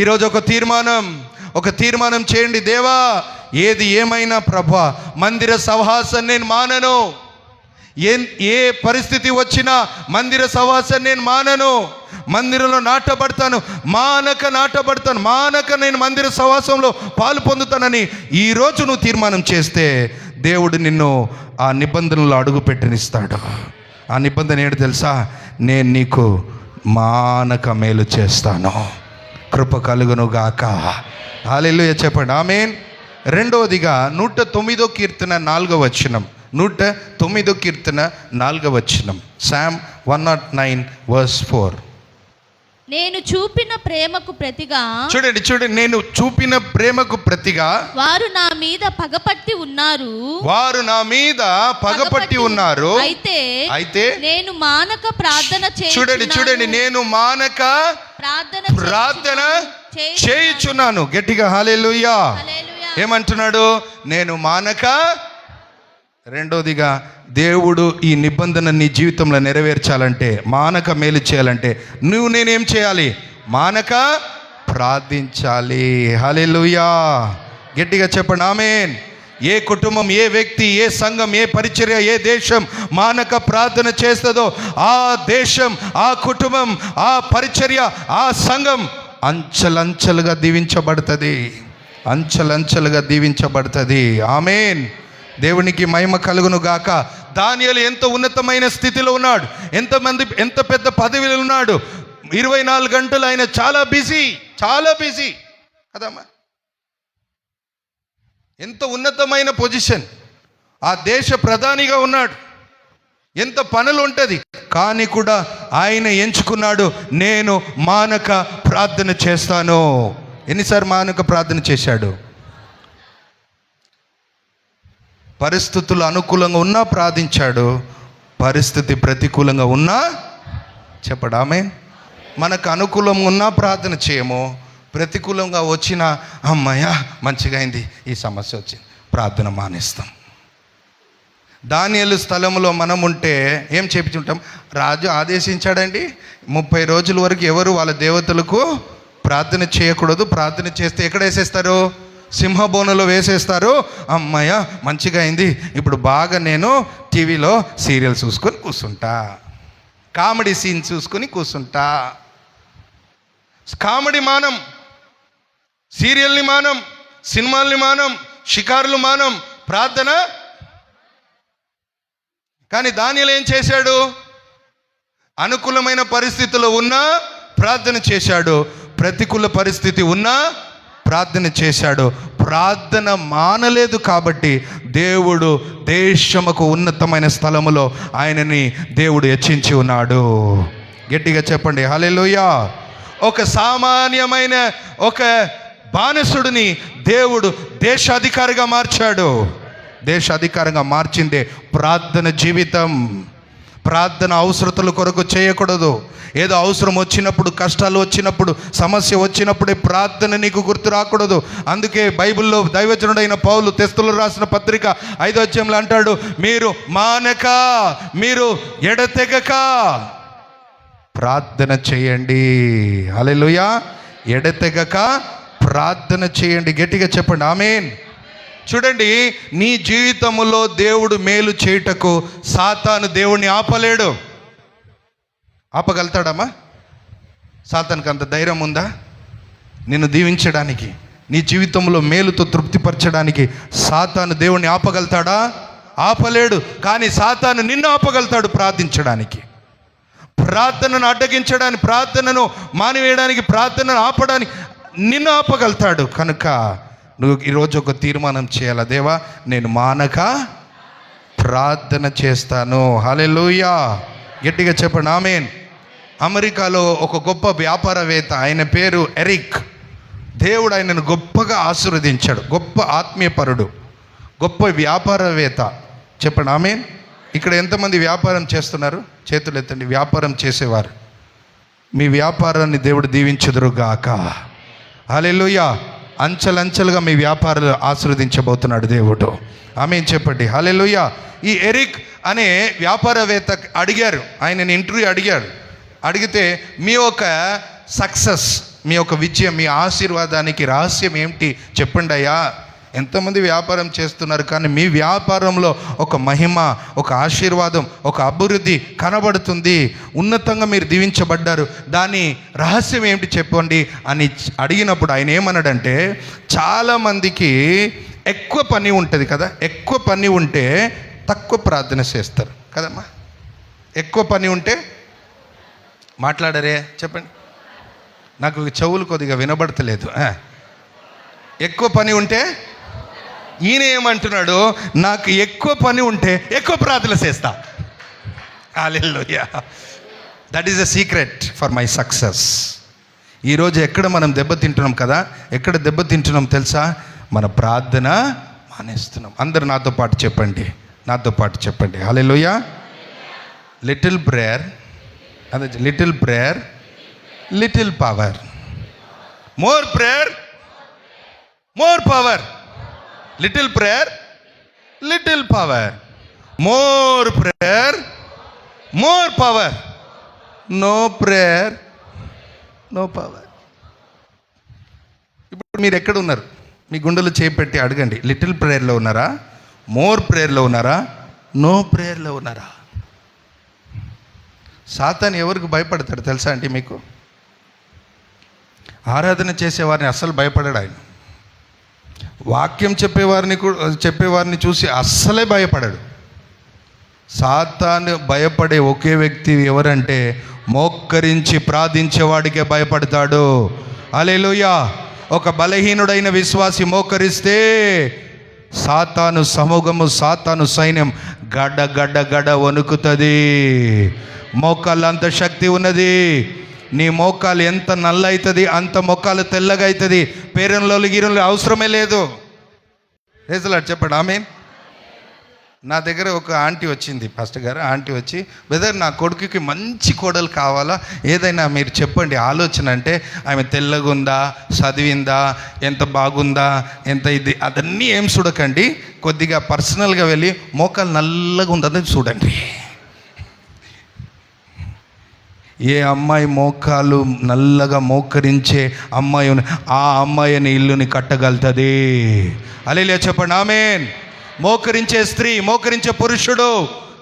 S1: ఈరోజు ఒక తీర్మానం చేయండి. దేవా, ఏది ఏమైనా ప్రభా, మందిర సహవాసాన్ని నేను మానను. ఏ పరిస్థితి వచ్చినా మందిర సహవాసాన్ని నేను మానను. మందిరంలో నాటబడతాను, మానక నేను మందిర సహవాసంలో పాలు పొందుతానని ఈరోజు నువ్వు తీర్మానం చేస్తే దేవుడు నిన్ను ఆ నిబంధనలో అడుగు పెట్టనిస్తాడు. ఆ నిబంధన ఏంటి తెలుసా? నేను నీకు మానక మేలు చేస్తాను, కృప కలుగును గాక. హల్లెలూయా చెప్పండి ఆమేన్. రెండవదిగా 109వ కీర్తన 4వ వచనం. 109వ కీర్తన 4వ వచనం. సామ్ 109:4.
S2: నేను చూపిన ప్రేమకు ప్రతిగా,
S1: చూడండి, నేను చూపిన ప్రేమకు ప్రతిగా
S2: వారు నా మీద పగపట్టి ఉన్నారు. అయితే నేను మానక ప్రార్థన
S1: చూడండి, నేను మానక ప్రార్థన చేయుచున్నాను. గట్టిగా హల్లెలూయా. ఏమంటున్నాడు? నేను మానక. రెండోదిగా దేవుడు ఈ నిబంధన నీ జీవితంలో నెరవేర్చాలంటే, మానక మేలు చేయాలంటే నేనేం చేయాలి? మానక ప్రార్థించాలి. హల్లెలూయా. గట్టిగా చెప్పండి ఆమేన్. ఏ కుటుంబం, ఏ వ్యక్తి, ఏ సంఘం, ఏ పరిచర్య, ఏ దేశం మానక ప్రార్థన చేస్తుందో ఆ దేశం, ఆ కుటుంబం, ఆ పరిచర్య, ఆ సంఘం అంచెలంచెలుగా దీవించబడుతుంది. ఆమేన్. దేవునికి మహిమ కలుగును గాక. దానియేలు ఎంత ఉన్నతమైన స్థితిలో ఉన్నాడు, ఎంత పెద్ద పదవిలో ఉన్నాడు. 24 గంటలు ఆయన చాలా బిజీ కదమ్మా. ఎంత ఉన్నతమైన పొజిషన్, ఆ దేశ ప్రధానిగా ఉన్నాడు, ఎంత పనులు ఉంటుంది. కానీ కూడా ఆయన ఎంచుకున్నాడు, నేను మానక ప్రార్థన చేస్తాను. ఎన్నిసార్లు మానక ప్రార్థన చేశాడు? పరిస్థితులు అనుకూలంగా ఉన్నా ప్రార్థించాడు, పరిస్థితి ప్రతికూలంగా ఉన్నా చెప్పడు ఆమేన్. మనకు అనుకూలంగా ఉన్నా ప్రార్థన చేయము, ప్రతికూలంగా వచ్చిన అమ్మయ్య మంచిగా అయింది, ఈ సమస్య వచ్చింది, ప్రార్థన మానేస్తాం. దానియేలు స్థలంలో మనం ఉంటే ఏం చెప్తుంటాం? రాజు ఆదేశించాడండి 30 రోజుల వరకు ఎవరు వాళ్ళ దేవతలకు ప్రార్థన చేయకూడదు. ప్రార్థన చేస్తే ఎక్కడ వేసేస్తారు? సింహబోనులో వేసేస్తారు. అమ్మయ్య మంచిగా అయింది, ఇప్పుడు బాగా నేను టీవీలో సీరియల్ చూసుకొని కూర్చుంటా, కామెడీ సీన్ చూసుకొని కూర్చుంటా. కామెడీ మానం, సీరియల్ని మానం, సినిమాల్ని మానం, షికారులు మానం, ప్రార్థన. కానీ దానియేలు ఏం చేశాడు? అనుకూలమైన పరిస్థితుల్లో ఉన్నా ప్రార్థన చేశాడు, ప్రతికూల పరిస్థితి ఉన్నా ప్రార్థన చేశాడు. ప్రార్థన మానలేదు కాబట్టి దేవుడు దేశముకు ఉన్నతమైన స్థలములో ఆయనని దేవుడు హెచ్చించి ఉన్నాడు. గట్టిగా చెప్పండి హల్లెలూయా. ఒక సామాన్యమైన ఒక బానిసుడిని దేవుడు దేశాధికారిగా మార్చాడు. దేశాధికారిగా మార్చిందే ప్రార్థన జీవితం. ప్రార్థన అవసరతల కొరకు చేయకూడదు. ఏదో అవసరం వచ్చినప్పుడు, కష్టాలు వచ్చినప్పుడు, సమస్య వచ్చినప్పుడే ప్రార్థన నీకు గుర్తు రాకూడదు. అందుకే బైబిల్లో దైవజనుడైన పౌలు తెస్సలోనికీయులకు రాసిన పత్రిక 5వ అధ్యాయంలో అంటాడు, మీరు మానక, మీరు ఎడతెగక ప్రార్థన చేయండి. హల్లెలూయా. ఎడతెగక ప్రార్థన చేయండి. గట్టిగా చెప్పండి ఆమేన్. చూడండి, నీ జీవితంలో దేవుడు మేలు చేయుటకు సాతాను దేవుణ్ణి ఆపలేడు. ఆపగలుగుతాడమ్మా? సాతానుకి అంత ధైర్యం ఉందా నిన్ను దీవించడానికి, నీ జీవితంలో మేలుతో తృప్తిపరచడానికి? సాతాను దేవుణ్ణి ఆపగలుగుతాడా? ఆపలేడు. కానీ సాతాను నిన్ను ఆపగలుగుతాడు ప్రార్థించడానికి, ప్రార్థనను అడ్డగించడానికి, ప్రార్థనను మానివేయడానికి, ప్రార్థనను ఆపడానికి నిన్ను ఆపగలుగుతాడు. కనుక నువ్వు ఈరోజు ఒక తీర్మానం చేయాలి, దేవా నేను మానక ప్రార్థన చేస్తాను. హల్లెలూయా. గట్టిగా చెప్పండి ఆమేన్. అమెరికాలో ఒక గొప్ప వ్యాపారవేత్త, ఆయన పేరు ఎరిక్. దేవుడు ఆయనను గొప్పగా ఆశీర్వదించాడు. గొప్ప ఆత్మీయపరుడు, గొప్ప వ్యాపారవేత్త. చెప్పండి ఆమేన్. ఇక్కడ ఎంతమంది వ్యాపారం చేస్తున్నారు? చేతులు ఎత్తండి. వ్యాపారం చేసేవారు, మీ వ్యాపారాన్ని దేవుడు దీవించుదురుగాక. హల్లెలూయా. అంచెలంచెలుగా మీ వ్యాపారాలు ఆశీర్వదించబోతున్నాడు దేవుడు. ఆమేన్ చెప్పండి హల్లెలూయా. ఈ ఎరిక్ అనే వ్యాపారవేత్త అడిగారు, ఆయనని ఇంటర్వ్యూ అడిగితే మీ యొక్క సక్సెస్, మీ యొక్క విజయం, మీ ఆశీర్వాదానికి రహస్యం ఏమిటి చెప్పండి అయ్యా. ఎంతమంది వ్యాపారం చేస్తున్నారు, కానీ మీ వ్యాపారంలో ఒక మహిమ, ఒక ఆశీర్వాదం, ఒక అభివృద్ధి కనబడుతుంది, ఉన్నతంగా మీరు దీవించబడ్డారు, దాని రహస్యం ఏమిటి చెప్పండి అని అడిగినప్పుడు ఆయన ఏమన్నాడంటే, చాలామందికి ఎక్కువ పని ఉంటుంది కదా, ఎక్కువ పని ఉంటే తక్కువ ప్రార్థన చేస్తారు కదమ్మా. ఎక్కువ పని ఉంటే మాట్లాడరే చెప్పండి, నాకు చెవులు కొద్దిగా వినబడతలేదు. ఎక్కువ పని ఉంటే ఈయన ఏమంటున్నాడు, నాకు ఎక్కువ పని ఉంటే ఎక్కువ ప్రార్థన చేస్తా. Hallelujah. That is the secret for my success. ఈరోజు ఎక్కడ మనం దెబ్బతింటున్నాం కదా, ఎక్కడ దెబ్బతింటున్నాం తెలుసా? మన ప్రార్థన మానేస్తున్నాం. అందరు నాతో పాటు చెప్పండి, నాతో పాటు చెప్పండి. హల్లెలూయా. లిటిల్ ప్రేయర్, అదే little prayer little power. More prayer more power. Little prayer little power. More prayer more power. No prayer no power. ఇప్పుడు మీరు ఎక్కడ ఉన్నారు? మీ గుండెలు చేపెట్టి అడగండి, లిటిల్ ప్రేయర్లో ఉన్నారా, మోర్ ప్రేయర్లో ఉన్నారా, నో ప్రేయర్లో ఉన్నారా? సాతాను ఎవరికి భయపడతాడు తెలుసా అంటే మీకు? ఆరాధన చేసేవారిని అస్సలు భయపడాడు ఆయన. వాక్యం చెప్పేవారిని చూసి అస్సలే భయపడాడు. సాతాను భయపడే ఒకే వ్యక్తి ఎవరంటే మోక్కరించి ప్రార్థించేవాడికే భయపడతాడు. హల్లెలూయా. ఒక బలహీనుడైన విశ్వాసి మోకరిస్తే సాతాను సమూహము, సాతాను సైన్యం గడ్డ గడ్డ గడ్డ వణుకుతుంది. మోకాళ్ళు అంత శక్తి ఉన్నది. నీ మోకాలు ఎంత నల్ల అవుతుంది అంత మోకాలు తెల్లగా అవుతుంది. పేరంలో గిరంలో అవసరమే లేదు. రేజులాడు చెప్పండి ఆమేన్. నా దగ్గర ఒక ఆంటీ వచ్చింది, పాస్టర్ గారు. ఆంటీ వచ్చి, బ్రదర్ నా కొడుకుకి మంచి కోడలు కావాలా, ఏదైనా మీరు చెప్పండి ఆలోచన. అంటే ఆమె తెల్లగా ఉందా, చదివిందా, ఎంత బాగుందా, ఎంత ఇది, అదన్నీ ఏం చూడకండి. కొద్దిగా పర్సనల్గా వెళ్ళి మోకాలు నల్లగా ఉందని చూడండి. ఏ అమ్మాయి మోకాలు నల్లగా మోకరించే అమ్మాయి ఆ అమ్మాయిని ఇల్లుని కట్టగలుగుతుంది. హల్లెలూయా చెప్పండి ఆమేన్. మోకరించే స్త్రీ, మోకరించే పురుషుడు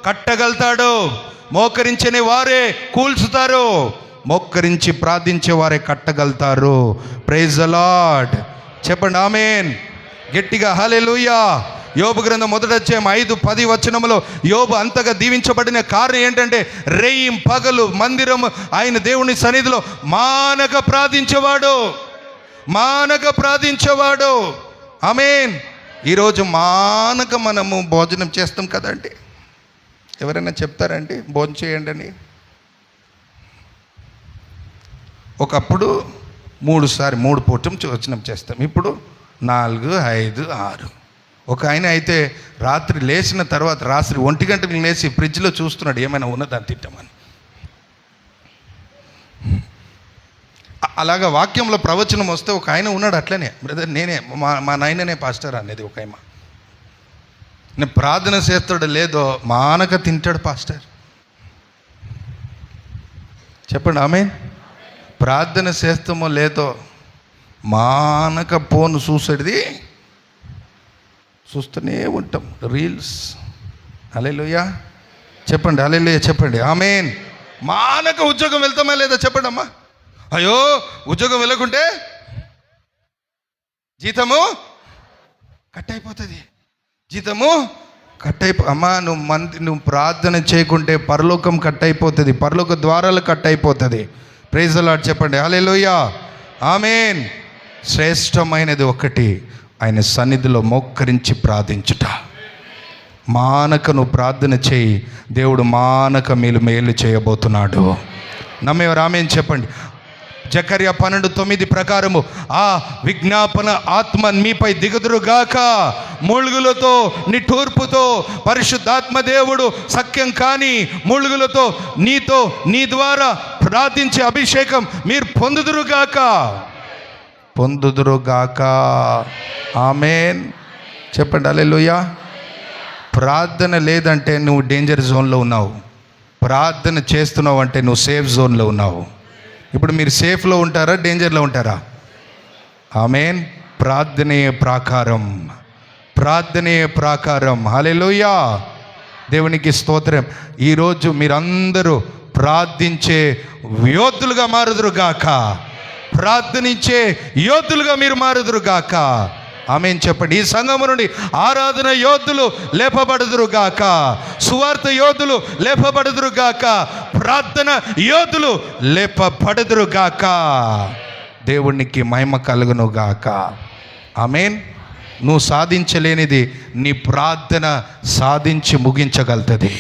S1: కట్టగలుగుతాడు. మోకరించని వారే కూల్చుతారు, మోకరించి ప్రార్థించే వారే కట్టగలుగుతారు. ప్రైజ్ ద లార్డ్ చెప్పండి ఆమేన్ గట్టిగా. హల్లెలూయా. యోబు గ్రంథం 1వ అధ్యాయం 5-10 వచనములో యోబు అంతగా దీవించబడిన కారణం ఏంటంటే, రేయిం పగలు మందిరము ఆయన దేవుని సన్నిధిలో మానక ప్రార్థించేవాడు, మానక ప్రార్థించేవాడు. ఆమేన్. ఈరోజు మానక మనము భోజనం చేస్తాం కదండి. ఎవరైనా చెప్తారండి భోజనం చేయండి అని? ఒకప్పుడు 3 పూటం భోజనం చేస్తాం, ఇప్పుడు 4, 5, 6. ఒక ఆయన అయితే రాత్రి లేచిన తర్వాత రాత్రి 1 గంటకు లేచి ఫ్రిడ్జ్లో చూస్తున్నాడు ఏమైనా ఉన్నదాన్ని తింటామని. అలాగా వాక్యంలో ప్రవచనం వస్తే ఒక ఆయన ఉన్నాడు అట్లనే, బ్రదర్ నేనే మా నాయననే పాస్టర్ అనేది. ఒక ఆయన నేను ప్రార్థన చేస్తాడో లేదో మానక తింటాడు పాస్టర్. చెప్పండి ఆమేన్. ప్రార్థన చేస్తామో లేదో మానక ఫోన్ చూస్తూనే ఉంటాం, రీల్స్. హల్లెలూయా చెప్పండి, హల్లెలూయా చెప్పండి ఆమేన్. మానక ఉద్యోగం వెళ్తామా లేదా చెప్పండి అమ్మా. అయ్యో ఉద్యోగం వెళ్ళకుంటే జీతము కట్ అయిపోతుంది, జీతము కట్ అమ్మా. నువ్వు ప్రార్థన చేయకుంటే పరలోకం కట్ అయిపోతుంది, పరలోక ద్వారాలు కట్ అయిపోతుంది. ప్రైజ్ ది లార్డ్ చెప్పండి హల్లెలూయా ఆమేన్. శ్రేష్టమైనది ఒకటి, ఆయన సన్నిధిలో మోకరించి ప్రార్థించుట. మానక నువ్వు ప్రార్థన చేయి, దేవుడు మానక మేలు చేయబోతున్నాడు. నమ్మేవారు ఆమేన్ చెప్పండి. జకర్యా 12:9 ప్రకారము ఆ విజ్ఞాపన ఆత్మ మీపై దిగుదురుగాక, మూలుగులతో నిట్టూర్పుతో పరిశుద్ధాత్మ దేవుడు సఖ్యం కాని మూలుగులతో నీ ద్వారా ప్రార్థించే అభిషేకం మీరు పొందుదురుగాక. ఆమేన్ చెప్పండి హల్లెలూయా. ప్రార్థన లేదంటే నువ్వు డేంజర్ జోన్లో ఉన్నావు, ప్రార్థన చేస్తున్నావు అంటే నువ్వు సేఫ్ జోన్లో ఉన్నావు. ఇప్పుడు మీరు సేఫ్లో ఉంటారా, డేంజర్లో ఉంటారా? ఆమేన్. ప్రార్థనే ప్రాకారం. హల్లెలూయా దేవునికి స్తోత్రం. ఈరోజు మీరందరూ ప్రార్థించే యోధులుగా మారుదురుగాక, ప్రార్థనించే యోధులుగా మీరు మారుదురుగాక. ఆమేన్ చెప్పండి. ఈ సంఘము నుండి ఆరాధన యోధులు లేపబడుదురుగాక, సువార్త యోధులు లేపబడుదురుగాక, ప్రార్థన యోధులు లేపబడుదురుగాక. దేవునికి మహిమ కలుగునుగాక. ఆమేన్. నువ్వు సాధించలేనిది నీ ప్రార్థన సాధించి ముగించగలుగుతుంది.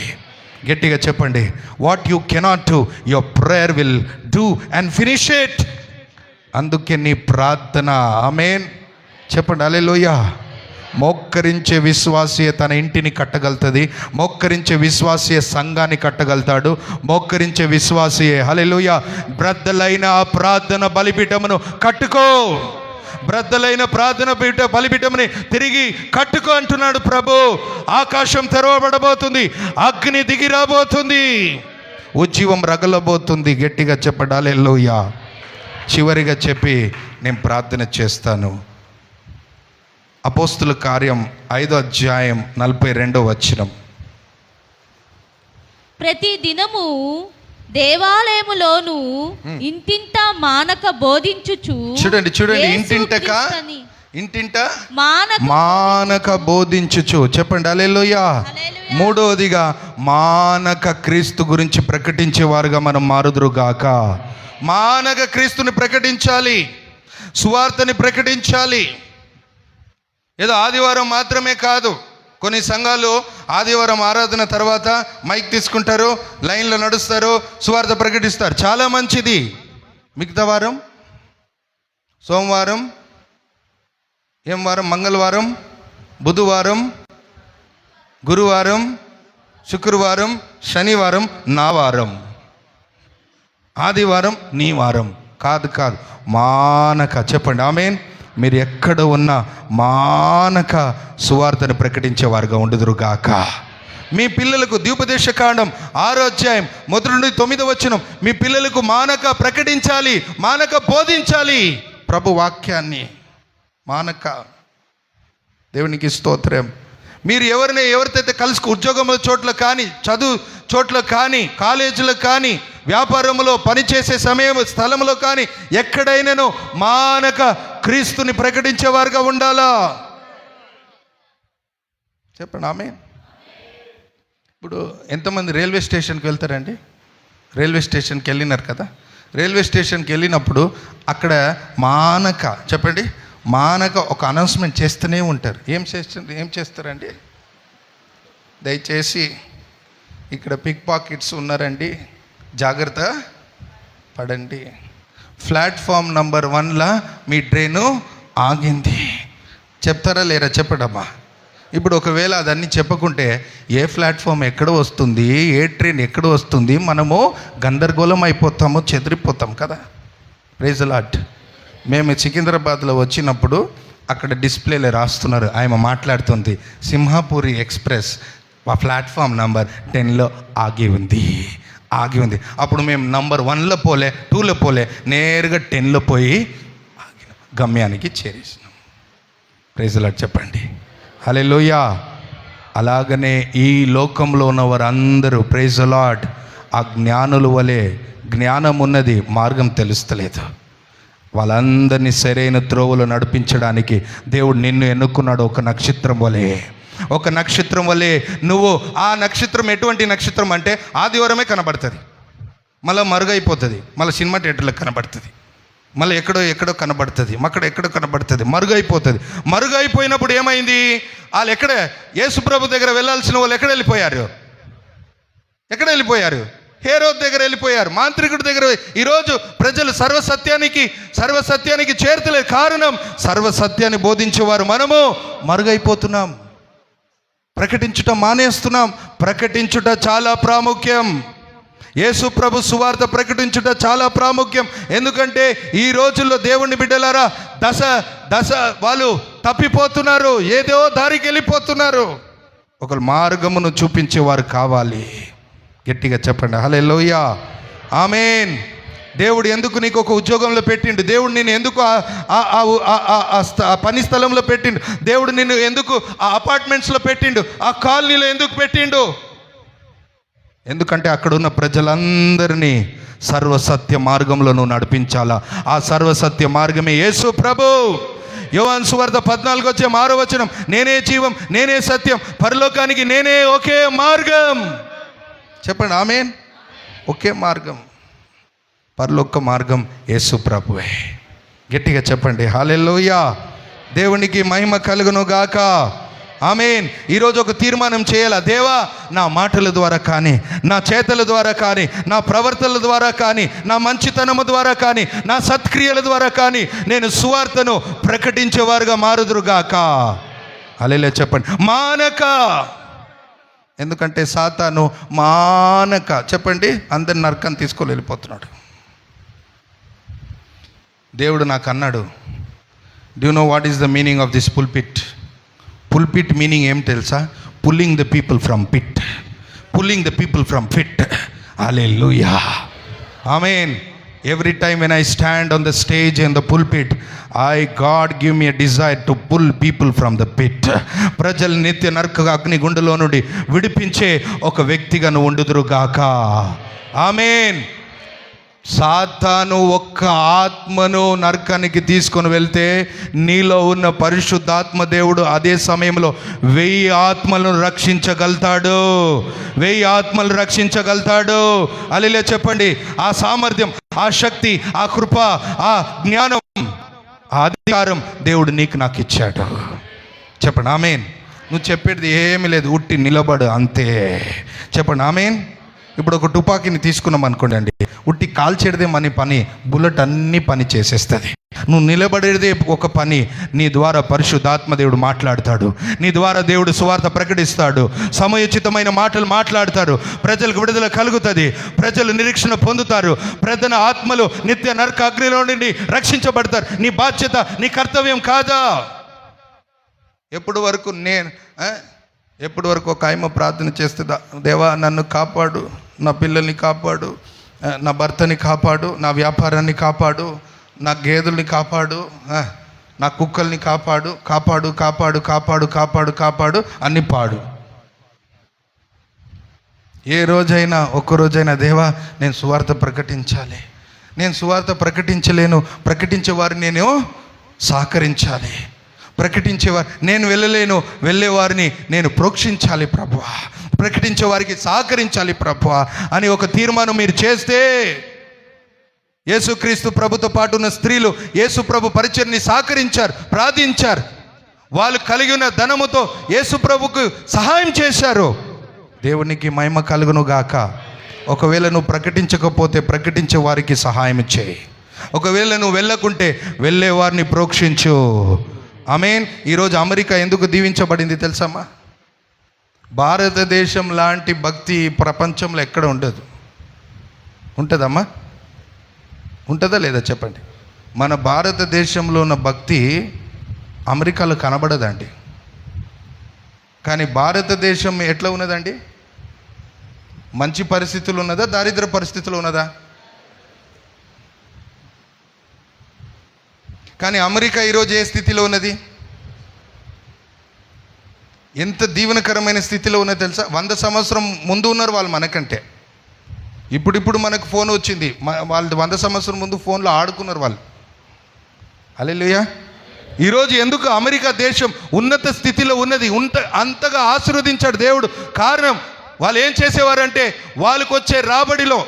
S1: గట్టిగా చెప్పండి. What you cannot do, your prayer will do and finish it. అందుకే నీ ప్రార్థన. ఆమేన్ చెప్పండి. హల్లెలూయా. మోక్కరించే విశ్వాసియే తన ఇంటిని కట్టగలుగుతుంది. మోక్కరించే విశ్వాసియే సంఘాన్ని కట్టగలుగుతాడు. మోక్కరించే విశ్వాసియే హల్లెలూయా బ్రద్దలైన ఆ ప్రార్థన బలిపీఠమును కట్టుకో. బ్రద్దలైన ప్రార్థన బలిపీఠముని తిరిగి కట్టుకో అంటున్నాడు ప్రభు. ఆకాశం తెరవబడబోతుంది, అగ్ని దిగి రాబోతుంది, ఉజ్జీవం రగలబోతుంది. గట్టిగా చెప్పండి హల్లెలూయా. చివరిగా చెప్పి నేను ప్రార్థన చేస్తాను. అపోస్తుల కార్యం 5వ అధ్యాయం 42వ వచనం.
S2: ప్రతి దినము దేవాలయములోను ఇంటింట మానక బోధించుచు.
S1: చూడండి ఇంటింట మానక బోధించుచు. చెప్పండి హల్లెలూయా. మూడవదిగా మానక క్రీస్తు గురించి ప్రకటించేవారుగా మనం మారుదురుగాక. మానక క్రీస్తుని ప్రకటించాలి, సువార్తని ప్రకటించాలి. ఏదో ఆదివారం మాత్రమే కాదు. కొన్ని సంఘాలు ఆదివారం ఆరాధన తర్వాత మైక్ తీసుకుంటారు, లైన్లో నడుస్తారు, సువార్త ప్రకటిస్తారు. చాలా మంచిది. మిగతా వారం సోమవారం, ఏం వారం, మంగళవారం, బుధవారం, గురువారం, శుక్రవారం, శనివారం నా వారం, ఆదివారం నీ వారం కాదు. మానక. చెప్పండి ఆమేన్. మీరు ఎక్కడ ఉన్నా మానక సువార్తను ప్రకటించేవారుగా ఉండుదురుగాక. మీ పిల్లలకు ద్విపదేశకాండం 6వ అధ్యాయం 1 నుండి 9వ వచనం. మీ పిల్లలకు మానక ప్రకటించాలి, మానక బోధించాలి ప్రభు వాక్యాన్ని. మానక. దేవునికి స్తోత్రం. మీరు ఎవరితో కలుసుకు ఉద్యోగముల చోట్ల కానీ, చదువు చోట్ల కానీ, కాలేజీలో కానీ, వ్యాపారంలో పనిచేసే స్థలంలో కానీ ఎక్కడైనాను మానక క్రీస్తుని ప్రకటించేవారుగా ఉండాలా. చెప్పండి ఆమేన్. ఇప్పుడు ఎంతమంది రైల్వే స్టేషన్కి వెళ్తారండి? రైల్వే స్టేషన్కి వెళ్ళినారు కదా. రైల్వే స్టేషన్కి వెళ్ళినప్పుడు అక్కడ మానక, చెప్పండి, మానక ఒక అనౌన్స్మెంట్ చేస్తూనే ఉంటారు. ఏం చేస్తారండి? దయచేసి ఇక్కడ పిక్ పాకెట్స్ ఉన్నారండి, జాగ్రత్త పడండి. ప్లాట్ఫామ్ నంబర్ 1లా మీ ట్రైను ఆగింది. చెప్తారా లేరా? చెప్పడమ్మా. ఇప్పుడు ఒకవేళ అదన్నీ చెప్పకుంటే ఏ ప్లాట్ఫామ్ ఎక్కడ వస్తుంది, ఏ ట్రైన్ ఎక్కడ వస్తుంది, మనము గందరగోళం అయిపోతాము, చెదిరిపోతాం కదా. Praise the Lord. మేము సికింద్రాబాద్లో వచ్చినప్పుడు అక్కడ డిస్ప్లేలో రాస్తున్నారు, ఆయన మాట్లాడుతుంది, సింహాపూరి ఎక్స్ప్రెస్ ప్లాట్ఫామ్ నంబర్ 10లో ఆగి ఉంది. అప్పుడు మేము నంబర్ 1లో పోలే, 2లో పోలే, నేరుగా 10లో పోయి గమ్యానికి చేరేసినాం. ప్రైజ్ ది లార్డ్ చెప్పండి హల్లెలూయా. అలాగనే ఈ లోకంలో ఉన్న వారందరూ ప్రైజ్ ది లార్డ్ ఆ జ్ఞానుల వలె, జ్ఞానం ఉన్నది, మార్గం తెలుస్తలేదు. వాళ్ళందరినీ సరైన త్రోవలో నడిపించడానికి దేవుడు నిన్ను ఎన్నుకున్నాడు. ఒక నక్షత్రం వలె నువ్వు. ఆ నక్షత్రం ఎటువంటి నక్షత్రం అంటే ఆదివారమే కనబడుతుంది, మళ్ళీ మరుగైపోతుంది, మళ్ళీ సినిమా థియేటర్లో కనబడుతుంది, మళ్ళీ ఎక్కడో కనబడుతుంది, ఎక్కడో కనబడుతుంది, మరుగైపోయినప్పుడు ఏమైంది? వాళ్ళు యేసుప్రభు దగ్గర వెళ్ళాల్సిన వాళ్ళు ఎక్కడ వెళ్ళిపోయారు? హేరోద్ దగ్గర వెళ్ళిపోయారు, మాంత్రికుడి దగ్గర. ఈరోజు ప్రజలు సర్వసత్యానికి చేరుతలేదు. కారణం, సర్వసత్యాన్ని బోధించేవారు మనము మరుగైపోతున్నాం, ప్రకటించుట మానేస్తున్నాం. ప్రకటించుట చాలా ప్రాముఖ్యం. యేసు ప్రభు సువార్త ప్రకటించుట చాలా ప్రాముఖ్యం. ఎందుకంటే ఈ రోజుల్లో దేవుని బిడ్డలారా దశ వాళ్ళు తప్పిపోతున్నారు, ఏదో దారికి వెళ్ళిపోతున్నారు. ఒకరు మార్గమును చూపించేవారు కావాలి. గట్టిగా చెప్పండి హల్లెలూయా ఆమేన్. దేవుడు ఎందుకు నీకు ఒక ఉద్యోగంలో పెట్టిండు? దేవుడు నిన్ను ఎందుకు ఆ పని స్థలంలో పెట్టిండు? దేవుడు నిన్ను ఎందుకు ఆ అపార్ట్మెంట్స్లో పెట్టిండు? ఆ కాలనీలో ఎందుకు పెట్టిండు? ఎందుకంటే అక్కడ ఉన్న ప్రజలందరినీ సర్వసత్య మార్గంలో నువ్వు నడిపించాలా. ఆ సర్వసత్య మార్గమే యేసు ప్రభు. యోహాను సువార్త 14:6 నేనే జీవం, నేనే సత్యం, పరలోకానికి నేనే ఒకే మార్గం. చెప్పండి ఆమేన్. ఒకే మార్గం, పరలోక మార్గం యేసు ప్రభువే. గట్టిగా చెప్పండి హల్లెలూయా. దేవునికి మహిమ కలుగును గాక. ఆమేన్. ఈరోజు ఒక తీర్మానం చేయాలా, దేవా నా మాటల ద్వారా కానీ, నా చేతల ద్వారా కానీ, నా ప్రవర్తనల ద్వారా కానీ, నా మంచితనము ద్వారా కానీ, నా సత్క్రియల ద్వారా కానీ నేను సువార్తను ప్రకటించేవారుగా మారుదురుగాక. హల్లెలూయా చెప్పండి. మానక, ఎందుకంటే సాతాను మానక చెప్పండి అందరి నరకం తీసుకొని వెళ్ళిపోతున్నాడు. దేవుడు నాకు అన్నాడు, do know what is the meaning of this pulpit? Pulpit meaning ఏం తెలుసా? Pulling the people from pit, pulling the people from fit. Hallelujah amen. Every time when I stand on the stage in the pulpit, God give me a desire to pull people from the pit. ప్రజలు నిత్య నరక అగ్ని గుండెలో నుండి విడిపించే ఒక వ్యక్తిగా నువ్వు ఉండుదురుగాక. ఆమేన్. సాతాను ఒక్క ఆత్మను నరకానికి తీసుకొని వెళ్తే నీలో ఉన్న పరిశుద్ధాత్మ దేవుడు అదే సమయంలో 1000 ఆత్మలను రక్షించగలుగుతాడు. 1000 ఆత్మలు రక్షించగలుగుతాడు. హల్లెలూయా చెప్పండి. ఆ సామర్థ్యం, ఆ శక్తి, ఆ కృప, ఆ జ్ఞానం, ఆ అధికారం దేవుడు నీకు నాకు ఇచ్చాడు. చెప్పండి ఆమేన్. నువ్వు చెప్పేది ఏమీ లేదు, ఉట్టి నిలబడు అంతే. చెప్పండి ఆమేన్. ఇప్పుడు ఒక తుపాకీని తీసుకున్నాం అనుకోండి అండి, ఉట్టి కాల్చేదే మన పని, బుల్లెట్ అన్ని పని చేసేస్తుంది. నువ్వు నిలబడేదే ఒక పని. నీ ద్వారా పరిశుద్ధాత్మ దేవుడు మాట్లాడతాడు, నీ ద్వారా దేవుడు సువార్త ప్రకటిస్తాడు, సమయోచితమైన మాటలు మాట్లాడతారు, ప్రజలకు విడుదల కలుగుతుంది, ప్రజలు నిరీక్షణ పొందుతారు, ప్రజల ఆత్మలు నిత్య నరక అగ్నిలో నుండి రక్షించబడతారు. నీ బాధ్యత, నీ కర్తవ్యం కాదా? ఎప్పటి వరకు ఒక ఆయమ ప్రార్థన చేస్తుందా, దేవా నన్ను కాపాడు, నా పిల్లల్ని కాపాడు, నా భర్తని కాపాడు, నా వ్యాపారాన్ని కాపాడు, నా గేదెల్ని కాపాడు, నా కుక్కల్ని కాపాడు, కాపాడు కాపాడు కాపాడు కాపాడు కాపాడు అన్ని పాడు. ఏ రోజైనా ఒక్కరోజైనా దేవా నేను సువార్త ప్రకటించాలి, నేను సువార్త ప్రకటించలేను, ప్రకటించే వారిని నేను సహకరించాలి, ప్రకటించేవారు నేను వెళ్ళలేను, వెళ్ళేవారిని నేను ప్రోక్షించాలి ప్రభువా, ప్రకటించే వారికి సహకరించాలి ప్రభువా అని ఒక తీర్మానం మీరు చేస్తే, యేసుక్రీస్తు ప్రభుతో పాటు ఉన్న స్త్రీలు యేసు ప్రభు పరిచర్ని సహకరించారు, ప్రార్థించారు, వాళ్ళు కలిగి ఉన్న ధనముతో యేసు ప్రభుకు సహాయం చేశారు. దేవునికి మహిమ కలుగును గాక. ఒకవేళ నువ్వు ప్రకటించకపోతే ప్రకటించే వారికి సహాయం చేయి. ఒకవేళ నువ్వు వెళ్ళకుంటే వెళ్ళే వారిని ప్రోక్షించు. ఆమేన్. ఈరోజు అమెరికా ఎందుకు దీవించబడింది తెలుసమ్మా? భారతదేశం లాంటి భక్తి ప్రపంచంలో ఎక్కడ ఉండదు. ఉంటుందమ్మా? ఉంటుందా లేదా చెప్పండి. మన భారతదేశంలో ఉన్న భక్తి అమెరికాలో కనబడదండి. కానీ భారతదేశం ఎట్లా ఉన్నదండి? మంచి పరిస్థితులు ఉన్నదా, దారిద్ర పరిస్థితులు ఉన్నదా? కానీ అమెరికా ఈరోజు ఏ స్థితిలో ఉన్నది? ఎంత దీవెనకరమైన స్థితిలో ఉన్నది తెలుసా? 100 సంవత్సరం ముందు ఉన్నారు వాళ్ళు మనకంటే. ఇప్పుడు మనకు ఫోన్ వచ్చింది, వాళ్ళు 100 సంవత్సరం ముందు ఫోన్లో ఆడుకున్నారు వాళ్ళు. హల్లెలూయా. ఈరోజు ఎందుకు అమెరికా దేశం ఉన్నత స్థితిలో ఉన్నది? అంతగా ఆశీర్వదించాడు దేవుడు. కారణం వాళ్ళు ఏం చేసేవారంటే, వాళ్ళకు వచ్చే రాబడిలో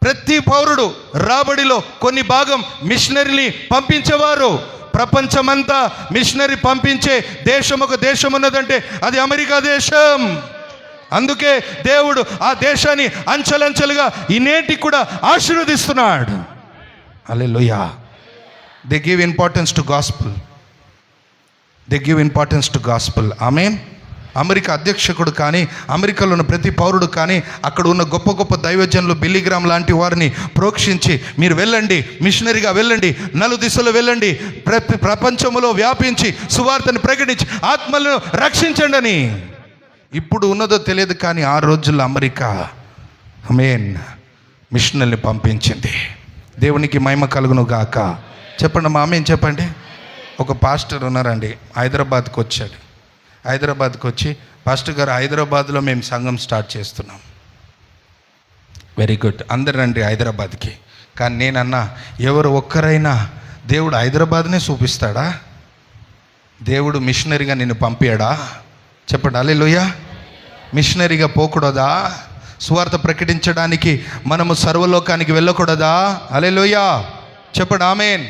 S1: ప్రతి పౌరుడు రాబడిలో కొన్ని భాగం మిషనరీని పంపించేవారు. ప్రపంచమంతా మిషనరీ పంపించే దేశం ఒక దేశం ఉన్నదంటే అది అమెరికా దేశం. అందుకే దేవుడు ఆ దేశాన్ని అంచెలంచెలుగా ఈ నేటికి కూడా ఆశీర్వదిస్తున్నాడు. Hallelujah. They give importance to gospel, they give importance to gospel. Amen. America అధ్యక్షకుడు కానీ, అమెరికాలో ఉన్న ప్రతి పౌరుడు కానీ, అక్కడ ఉన్న గొప్ప గొప్ప దైవజనులు, బిల్లీగ్రామ్ లాంటి వారిని ప్రోక్షించి మీరు వెళ్ళండి, మిషనరీగా వెళ్ళండి, నలుదిశలో వెళ్ళండి, ప్రపంచంలో వ్యాపించి సువార్తను ప్రకటించి ఆత్మలను రక్షించండి అని. ఇప్పుడు ఉన్నదో తెలియదు కానీ ఆ రోజుల్లో అమెరికా ఆమేన్ మిషనరీని పంపించింది. దేవునికి మహిమ కలుగును గాక. చెప్పండి మా ఆమేన్ చెప్పండి. ఒక పాస్టర్ ఉన్నారండి, హైదరాబాద్కి వచ్చాడు. హైదరాబాద్కి వచ్చి, పాస్టర్ గారు హైదరాబాద్లో మేము సంఘం స్టార్ట్ చేస్తున్నాం. వెరీ గుడ్, అందరు రండి హైదరాబాద్కి. కానీ నేనన్నా, ఎవరు ఒక్కరైనా దేవుడు హైదరాబాద్నే చూపిస్తాడా? దేవుడు మిషనరీగా నిన్ను పంపాడా? చెప్పండి హల్లెలూయా. మిషనరీగా పోకూడదా? సువార్త ప్రకటించడానికి మనము సర్వలోకానికి వెళ్ళకూడదా? హల్లెలూయా. చెప్పండి ఆమేన్.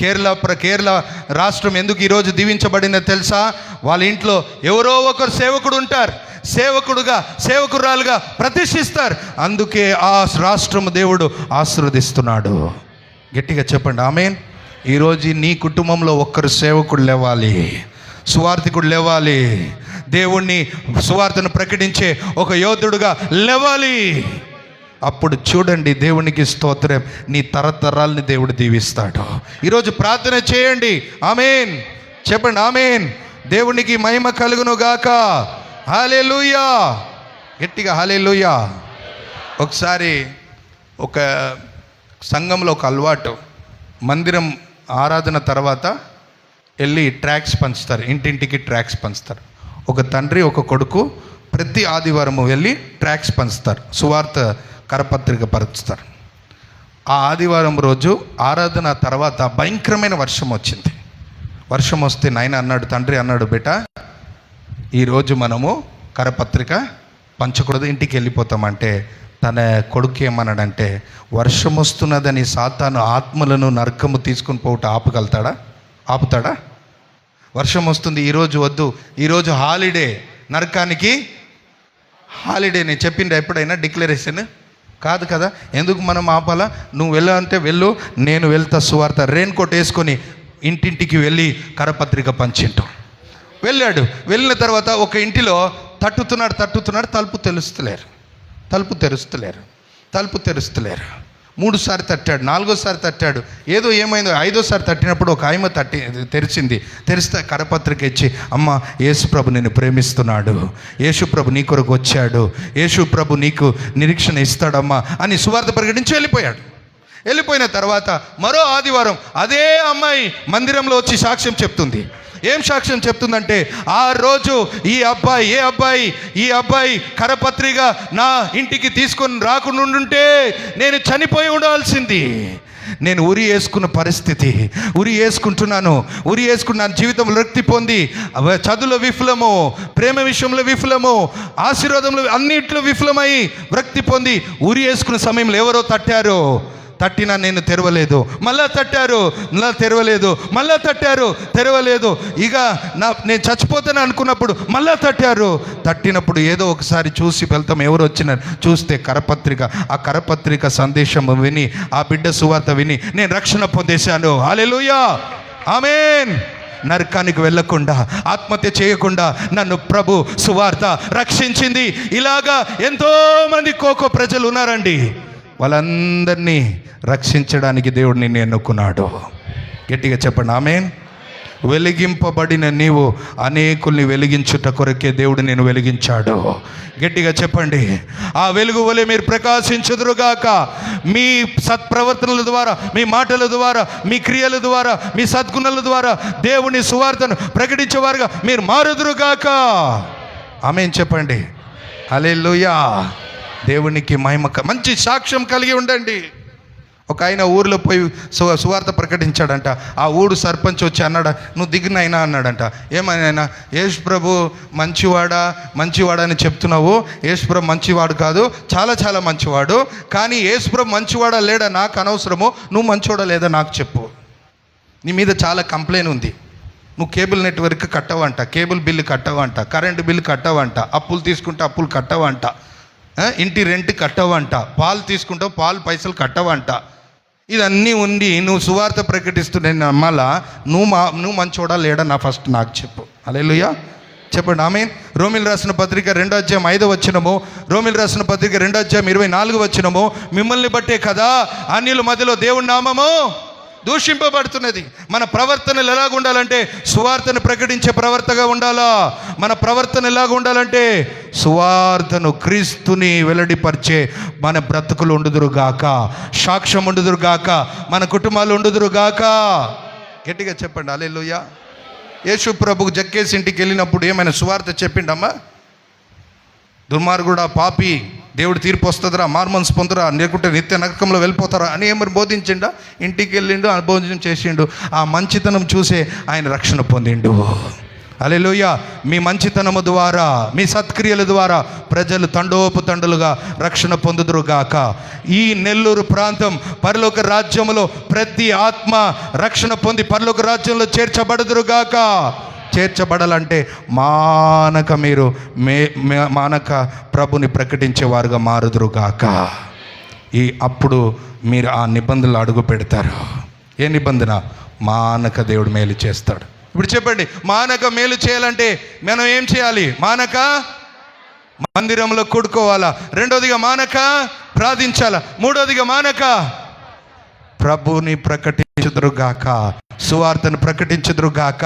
S1: కేరళ రాష్ట్రం ఎందుకు ఈరోజు దీవించబడిందో తెలుసా? వాళ్ళ ఇంట్లో ఎవరో ఒకరు సేవకుడు ఉంటారు, సేవకురాలుగా ప్రతిష్ఠిస్తారు. అందుకే ఆ రాష్ట్రం దేవుడు ఆశీర్వదిస్తున్నాడు. గట్టిగా చెప్పండి ఆమేన్. ఈరోజు నీ కుటుంబంలో ఒక్కరు సేవకుడు లేవాలి, సువార్థికుడు లేవాలి, దేవుణ్ణి సువార్తను ప్రకటించే ఒక యోధుడుగా లేవాలి. అప్పుడు చూడండి, దేవునికి స్తోత్రం, నీ తరతరాల్ని దేవుడు దీవిస్తాడు. ఈరోజు ప్రార్థన చేయండి. ఆమేన్. చెప్పండి ఆమేన్. దేవునికి మహిమ కలుగును గాక. హల్లెలూయా. గట్టిగా హల్లెలూయా. ఒకసారి ఒక సంఘంలో ఒక అలవాటు, మందిరం ఆరాధన తర్వాత వెళ్ళి ట్రాక్స్ పంచుతారు, ఇంటింటికి ట్రాక్స్ పంచుతారు. ఒక తండ్రి ఒక కొడుకు ప్రతి ఆదివారం వెళ్ళి ట్రాక్స్ పంచుతారు, సువార్త కరపత్రిక పరుస్తారు. ఆ ఆదివారం రోజు ఆరాధన తర్వాత భయంకరమైన వర్షం వచ్చింది. వర్షం వస్తే తండ్రి అన్నాడు, బేటా ఈరోజు మనము కరపత్రిక పంచకూడదు, ఇంటికి వెళ్ళిపోతామంటే తన కొడుకు ఏమన్నాడంటే, వర్షం వస్తున్నదని సాతాను ఆత్మలను నరకము తీసుకుని పోవటం ఆపుతాడా? వర్షం వస్తుంది, ఈరోజు వద్దు, ఈరోజు హాలిడే, నరకానికి హాలిడే. నేను చెప్పింది ఎప్పుడైనా డిక్లరేషన్ కాదు కదా, ఎందుకు మనం ఆపాలా? నువ్వు వెళ్ళాలంటే వెళ్ళు, నేను వెళ్తా సువార్త. రెయిన్ కోట్ వేసుకొని ఇంటింటికి వెళ్ళి కరపత్రిక పంచింటాం. వెళ్ళాడు. వెళ్ళిన తర్వాత ఒక ఇంటిలో తట్టుతున్నాడు, తలుపు తెరుస్తలేరు. 3 సార్లు తట్టాడు, 4సారి తట్టాడు. ఏమైందో 5సారి తట్టినప్పుడు ఒక ఆయమ తెరిస్తే కరపత్రిక ఇచ్చి, అమ్మ యేసుప్రభు నిన్ను ప్రేమిస్తున్నాడు, యేసుప్రభు నీ కొరకు వచ్చాడు, యేసుప్రభు నీకు నిరీక్షణ ఇస్తాడమ్మా అని సువార్త ప్రకటించి వెళ్ళిపోయిన తర్వాత మరో ఆదివారం అదే అమ్మాయి మందిరంలో వచ్చి సాక్ష్యం చెప్తుంది. ఏం సాక్ష్యం చెప్తుందంటే, ఆ రోజు ఈ అబ్బాయి కరపత్రిక నా ఇంటికి తీసుకొని రాకుండా నేను చనిపోయి ఉండాల్సింది. నేను ఉరి వేసుకున్న పరిస్థితి, ఉరి వేసుకున్న జీవితంలో రక్తి పొంది, చదువులో విఫలము, ప్రేమ విషయంలో విఫలము, ఆశీర్వాదంలో అన్నింటిలో విఫలమై రక్తి పొంది ఉరి వేసుకున్న సమయంలో ఎవరో తట్టినా నేను తెరవలేదు, మళ్ళా తట్టారు, తెరవలేదు. ఇక నేను చచ్చిపోతాను అనుకున్నప్పుడు మళ్ళా తట్టినప్పుడు ఏదో ఒకసారి చూసి వెళ్తాం, ఎవరు వచ్చినారు చూస్తే ఆ కరపత్రిక సందేశం విని, ఆ బిడ్డ సువార్త విని నేను రక్షణ పొందేశాను. హల్లెలూయా. ఆమేన్. నరకానికి వెళ్ళకుండా, ఆత్మహత్య చేయకుండా నన్ను ప్రభు సువార్త రక్షించింది. ఇలాగా ఎంతోమంది ప్రజలు ఉన్నారండి. వాళ్ళందరినీ రక్షించడానికి దేవుడు నిన్ను ఎన్నుకున్నాడు. గట్టిగా చెప్పండి ఆమేన్. వెలిగింపబడిన నీవు అనేకుల్ని వెలిగించుట కొరకే దేవుడు నేను వెలిగించాడు. గట్టిగా చెప్పండి. ఆ వెలుగు వలె మీరు ప్రకాశించుదురుగాక. మీ సత్ప్రవర్తనల ద్వారా, మీ మాటల ద్వారా, మీ క్రియల ద్వారా, మీ సద్గుణాల ద్వారా దేవుని సువార్తను ప్రకటించేవారుగా మీరు మారుదురుగాక. ఆమేన్ చెప్పండి. హల్లెలూయా. దేవునికి మహిమ. మంచి సాక్ష్యం కలిగి ఉండండి. ఒక ఆయన ఊరిలో పోయి సువార్త ప్రకటించాడంట. ఆ ఊరు సర్పంచ్ వచ్చి అన్నాడు, నువ్వు దిగునైనా అన్నాడంట. ఏమైనా యేసు ప్రభు మంచివాడా అని చెప్తున్నావు. యేసు ప్రభు మంచివాడు కాదు, చాలా మంచివాడు. కానీ యేసు ప్రభు మంచివాడా లేడా నాకు అనవసరము, నువ్వు మంచివాడా లేదా నాకు చెప్పు. నీ మీద చాలా కంప్లైంట్ ఉంది. నువ్వు కేబుల్ నెట్వర్క్ కట్టవంట, కేబుల్ బిల్లు కట్టవంట, కరెంటు బిల్లు కట్టవంట, అప్పులు తీసుకుంటే అప్పులు కట్టవంట, ఇంటి రెంట్ కట్టవంట, పాలు తీసుకుంటావు పాలు పైసలు కట్టవంట. ఇదన్నీ ఉండి నువ్వు సువార్త ప్రకటిస్తుంటే నమ్మాలా? నువ్వు మంచోడా లేడా ఫస్ట్ నాకు చెప్పు. హల్లెలూయా. చెప్పండి ఆమేన్. రోమిల్ రాసిన పత్రిక 2వ అధ్యాయం 5వ వచనము, రోమిల్ రాసిన పత్రిక 2వ అధ్యాయం 24వ వచనము, మిమ్మల్ని బట్టే కదా అన్యుల మధ్యలో దేవుని నామము దూషింపబడుతున్నది. మన ప్రవర్తనలు ఎలాగ ఉండాలంటే సువార్తను ప్రకటించే ప్రవర్తగా ఉండాలా. మన ప్రవర్తన ఎలాగ ఉండాలంటే సువార్తను, క్రీస్తుని వెల్లడిపరిచే మన బ్రతుకులు ఉండుదురుగాక, సాక్ష్యం ఉండుదురుగాక, మన కుటుంబాలు ఉండుదురుగాక. గట్టిగా చెప్పండి హల్లెలూయా. యేసు ప్రభుకు జక్కేసి ఇంటికి వెళ్ళినప్పుడు ఏమైనా సువార్త చెప్పిండమ్మా? దుర్మార్గుడా, పాపి, దేవుడు తీర్పు వస్తుందిరా, మార్మన్స్ పొందురా, లేకుంటే నిత్య నరకంలో వెళ్ళిపోతారా అని ఏమని బోధించిండా? ఇంటికి వెళ్ళిండు, అనుభవం చేసిండు. ఆ మంచితనం చూసే ఆయన రక్షణ పొందిండు. హల్లెలూయా. మీ మంచితనము ద్వారా, మీ సత్క్రియల ద్వారా ప్రజలు తండోపతండులుగా రక్షణ పొందుదురుగాక. ఈ నెల్లూరు ప్రాంతం పరలోక రాజ్యములో ప్రతి ఆత్మ రక్షణ పొంది పరలోక రాజ్యంలో చేర్చబడుదురుగాక. చేర్చబడాలంటే మానక మీరు మానక ప్రభుని ప్రకటించేవారుగా మారుదురుగాక. అప్పుడు మీరు ఆ నిబంధనలు అడుగు పెడతారు. ఏ నిబంధన? మానక దేవుడు మేలు చేస్తాడు. ఇప్పుడు చెప్పండి, మానక మేలు చేయాలంటే మనం ఏం చేయాలి? మానక మందిరంలో కూడుకోవాలా. రెండోదిగా మానక ప్రార్థించాలా. మూడోదిగా మానక ప్రభుని ప్రకటించుదురుగాక, సువార్తను ప్రకటించుదురుగాక,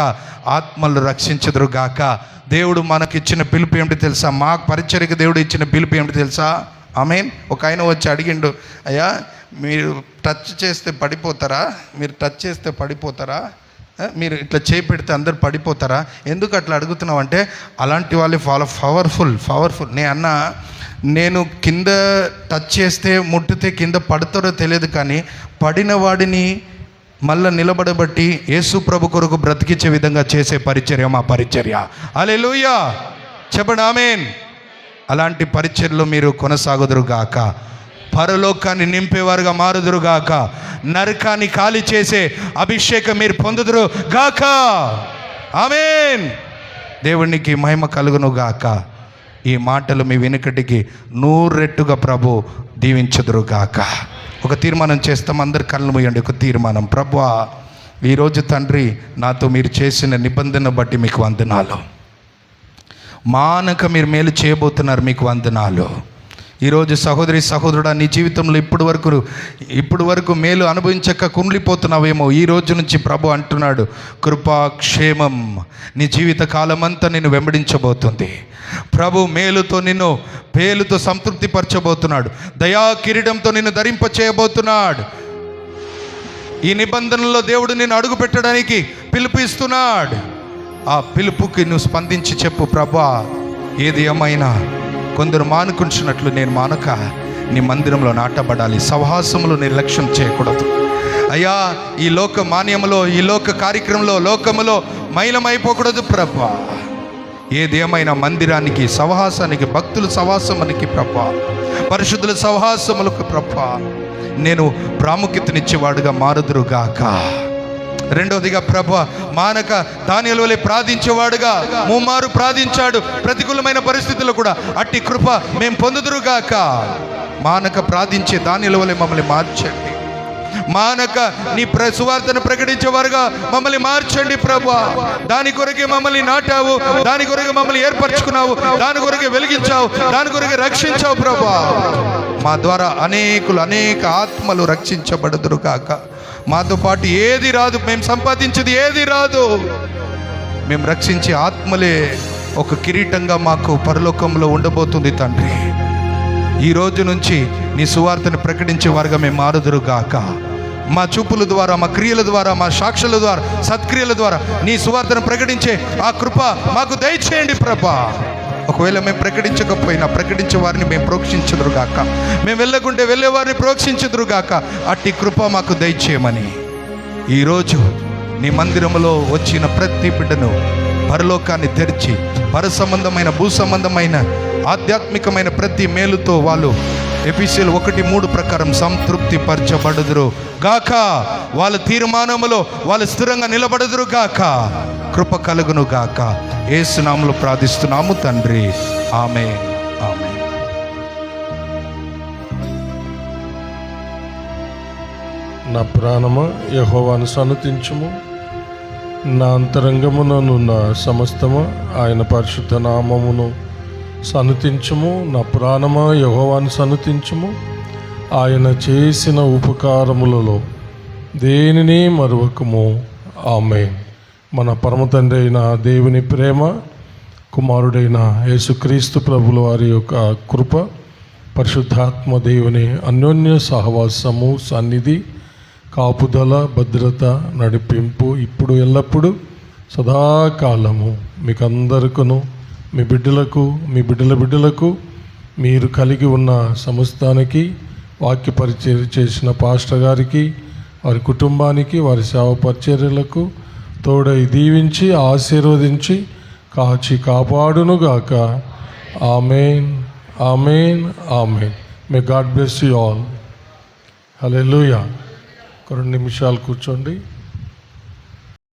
S1: ఆత్మలు రక్షించుదురుగాక. దేవుడు మనకిచ్చిన పిలుపు ఏమిటి తెలుసా? మా పరిచర్యకు దేవుడు ఇచ్చిన పిలుపు ఏమిటి తెలుసా? ఆమేన్. ఒక ఆయన వచ్చి అడిగిండు, అయ్యా మీరు టచ్ చేస్తే పడిపోతారా? మీరు టచ్ చేస్తే పడిపోతారా? మీరు ఇట్లా చేయి పెడితే అందరు పడిపోతారా? ఎందుకు అట్లా అడుగుతున్నావు అంటే, అలాంటి వాళ్ళే పవర్ఫుల్. నేను కింద టచ్ చేస్తే ముట్టితే కింద పడతారో తెలియదు, కానీ పడిన వాడిని మళ్ళీ నిలబడబట్టి యేసు ప్రభు కొరకు బ్రతికించే విధంగా చేసే పరిచర్య మా పరిచర్య. హల్లెలూయా. చెప్పండి ఆమేన్. అలాంటి పరిచర్యలో మీరు కొనసాగుదురుగాక. పరలోకాన్ని నింపేవారుగా మారుదురుగాక. నరకాన్ని ఖాళీ చేసే అభిషేకం మీరు పొందుదురు గాక. ఆమేన్. దేవునికి మహిమ కలుగును గాక. ఈ మాటలు మీ వెనుకటికి 100 రెట్టుగా ప్రభు దీవించుదురుగాక. ఒక తీర్మానం చేస్తాం. అందరు కళ్ళు మూయండి. ఒక తీర్మానం. ప్రభువా, ఈరోజు తండ్రి నాతో మీరు చేసిన నిబంధన బట్టి మీకు వందనాలు. మానక మీరు మేలు చేయబోతున్నారు, మీకు వందనాలు. ఈరోజు సహోదరి సహోదరుడా, నీ జీవితంలో ఇప్పుడు వరకు మేలు అనుభవించక కుంగిపోతున్నావేమో. ఈ రోజు నుంచి ప్రభు అంటున్నాడు, కృపాక్షేమం నీ జీవిత కాలమంతా నిన్ను వెంబడించబోతుంది. ప్రభు మేలుతో నిన్ను పేలుతో సంతృప్తిపరచబోతున్నాడు. దయా కిరీటంతో నిన్ను ధరింప చేయబోతున్నాడు. ఈ నిబంధనలో దేవుడు నిన్ను అడుగు పెట్టడానికి పిలుపిస్తున్నాడు. ఆ పిలుపుకి నువ్వు స్పందించి చెప్పు, ప్రభా ఏది ఏమైనా కొందరు మానుకుంటున్నట్లు నేను మానక నీ మందిరంలో నాటబడాలి. సహవాసములు నిర్లక్ష్యం చేయకూడదు అయ్యా. ఈ లోక మాన్యములో, ఈ లోక కార్యక్రమంలో, లోకములో మైలమైపోకూడదు ప్రభా. ఏదేమైనా మందిరానికి, సహవాసానికి, భక్తుల సహవాసమునికి ప్రభా, పరిశుద్ధుల సహవాసములకు ప్రభా నేను ప్రాముఖ్యతనిచ్చేవాడుగా మారుదురుగాక. రెండవదిగా ప్రభు మానక దానియేలు వలె ప్రార్థించేవాడుగా ముమ్మారు ప్రార్థించాడు. ప్రతికూలమైన పరిస్థితుల్లో కూడా అట్టి కృప మేము పొందుదురుగాక. మానక ప్రార్థించే దానియేలు వలె మమ్మల్ని మార్చండి. మానక నీ సువార్తను ప్రకటించేవారుగా మమ్మల్ని మార్చండి ప్రభు. దాని కొరకే మమ్మల్ని నాటావు, దాని కొరకే మమ్మల్ని ఏర్పరచుకున్నావు, దాని కొరకే వెలిగించావు, దాని కొరకే రక్షించావు ప్రభు. మా ద్వారా అనేక ఆత్మలు రక్షించబడుదురుగాక. మాతో పాటు ఏది రాదు, మేము సంపాదించేది ఏది రాదు. మేము రక్షించే ఆత్మలే ఒక కిరీటంగా మాకు పరలోకంలో ఉండబోతుంది తండ్రి. ఈ రోజు నుంచి నీ సువార్తను ప్రకటించే వారుగా మేము మారుదురుగాక. మా చూపుల ద్వారా, మా క్రియల ద్వారా, మా సాక్షుల ద్వారా, సత్క్రియల ద్వారా నీ సువార్తను ప్రకటించే ఆ కృప మాకు దయచేయండి ప్రభా. ఒకవేళ మేము ప్రకటించకపోయినా ప్రకటించే వారిని మేము ప్రోక్షించుదురుగాక. మేము వెళ్ళకుంటే వెళ్ళే వారిని ప్రోక్షించుదురుగాక. అట్టి కృప మాకు దయచేయమని ఈరోజు నీ మందిరములో వచ్చిన ప్రతి బిడ్డను పరలోకాన్ని తెరిచి పర సంబంధమైన, భూ సంబంధమైన, ఆధ్యాత్మికమైన ప్రతి మేలుతో వాళ్ళు ఎఫెసీయులు 1:3 ప్రకారం సంతృప్తి పరచబడుదురు గాక. వాళ్ళ తీర్మానములో వాళ్ళు స్థిరంగా నిలబడుదురు గాక. కృప కలుగును గాక. యేసు నామములో ప్రార్థిస్తున్నాము తండ్రి. ఆమేన్. ఆమేన్.
S3: నా ప్రాణమా యెహోవాను సన్నుతించుము, నా అంతరంగముననున్న సమస్తము ఆయన పరిశుద్ధ నామమును సన్నుతించుము. నా ప్రాణమా యెహోవాను సన్నుతించుము, ఆయన చేసిన ఉపకారములలో దేనిని మరువకము. ఆమేన్. మన పరమ తండ్రి అయిన దేవుని ప్రేమ, కుమారుడైన యేసుక్రీస్తు ప్రభుల వారి యొక్క కృప, పరిశుద్ధాత్మ దేవుని అన్యోన్య సహవాసము, సన్నిధి, కాపుదల, భద్రత, నడిపింపు ఇప్పుడు ఎల్లప్పుడూ సదాకాలము మీకందరికను, మీ బిడ్డలకు, మీ బిడ్డల బిడ్డలకు, మీరు కలిగి ఉన్న సంస్థానికి, వాక్య పరిచర్య చేసిన పాస్టర్ గారికి, వారి కుటుంబానికి, వారి సేవ పరిచర్యలకు తోడై దీవించి ఆశీర్వదించి కాచి కాపాడునుగాక. Amen, amen, amen. May God bless you all. Hallelujah. ఒక 2 నిమిషాలు కూర్చోండి.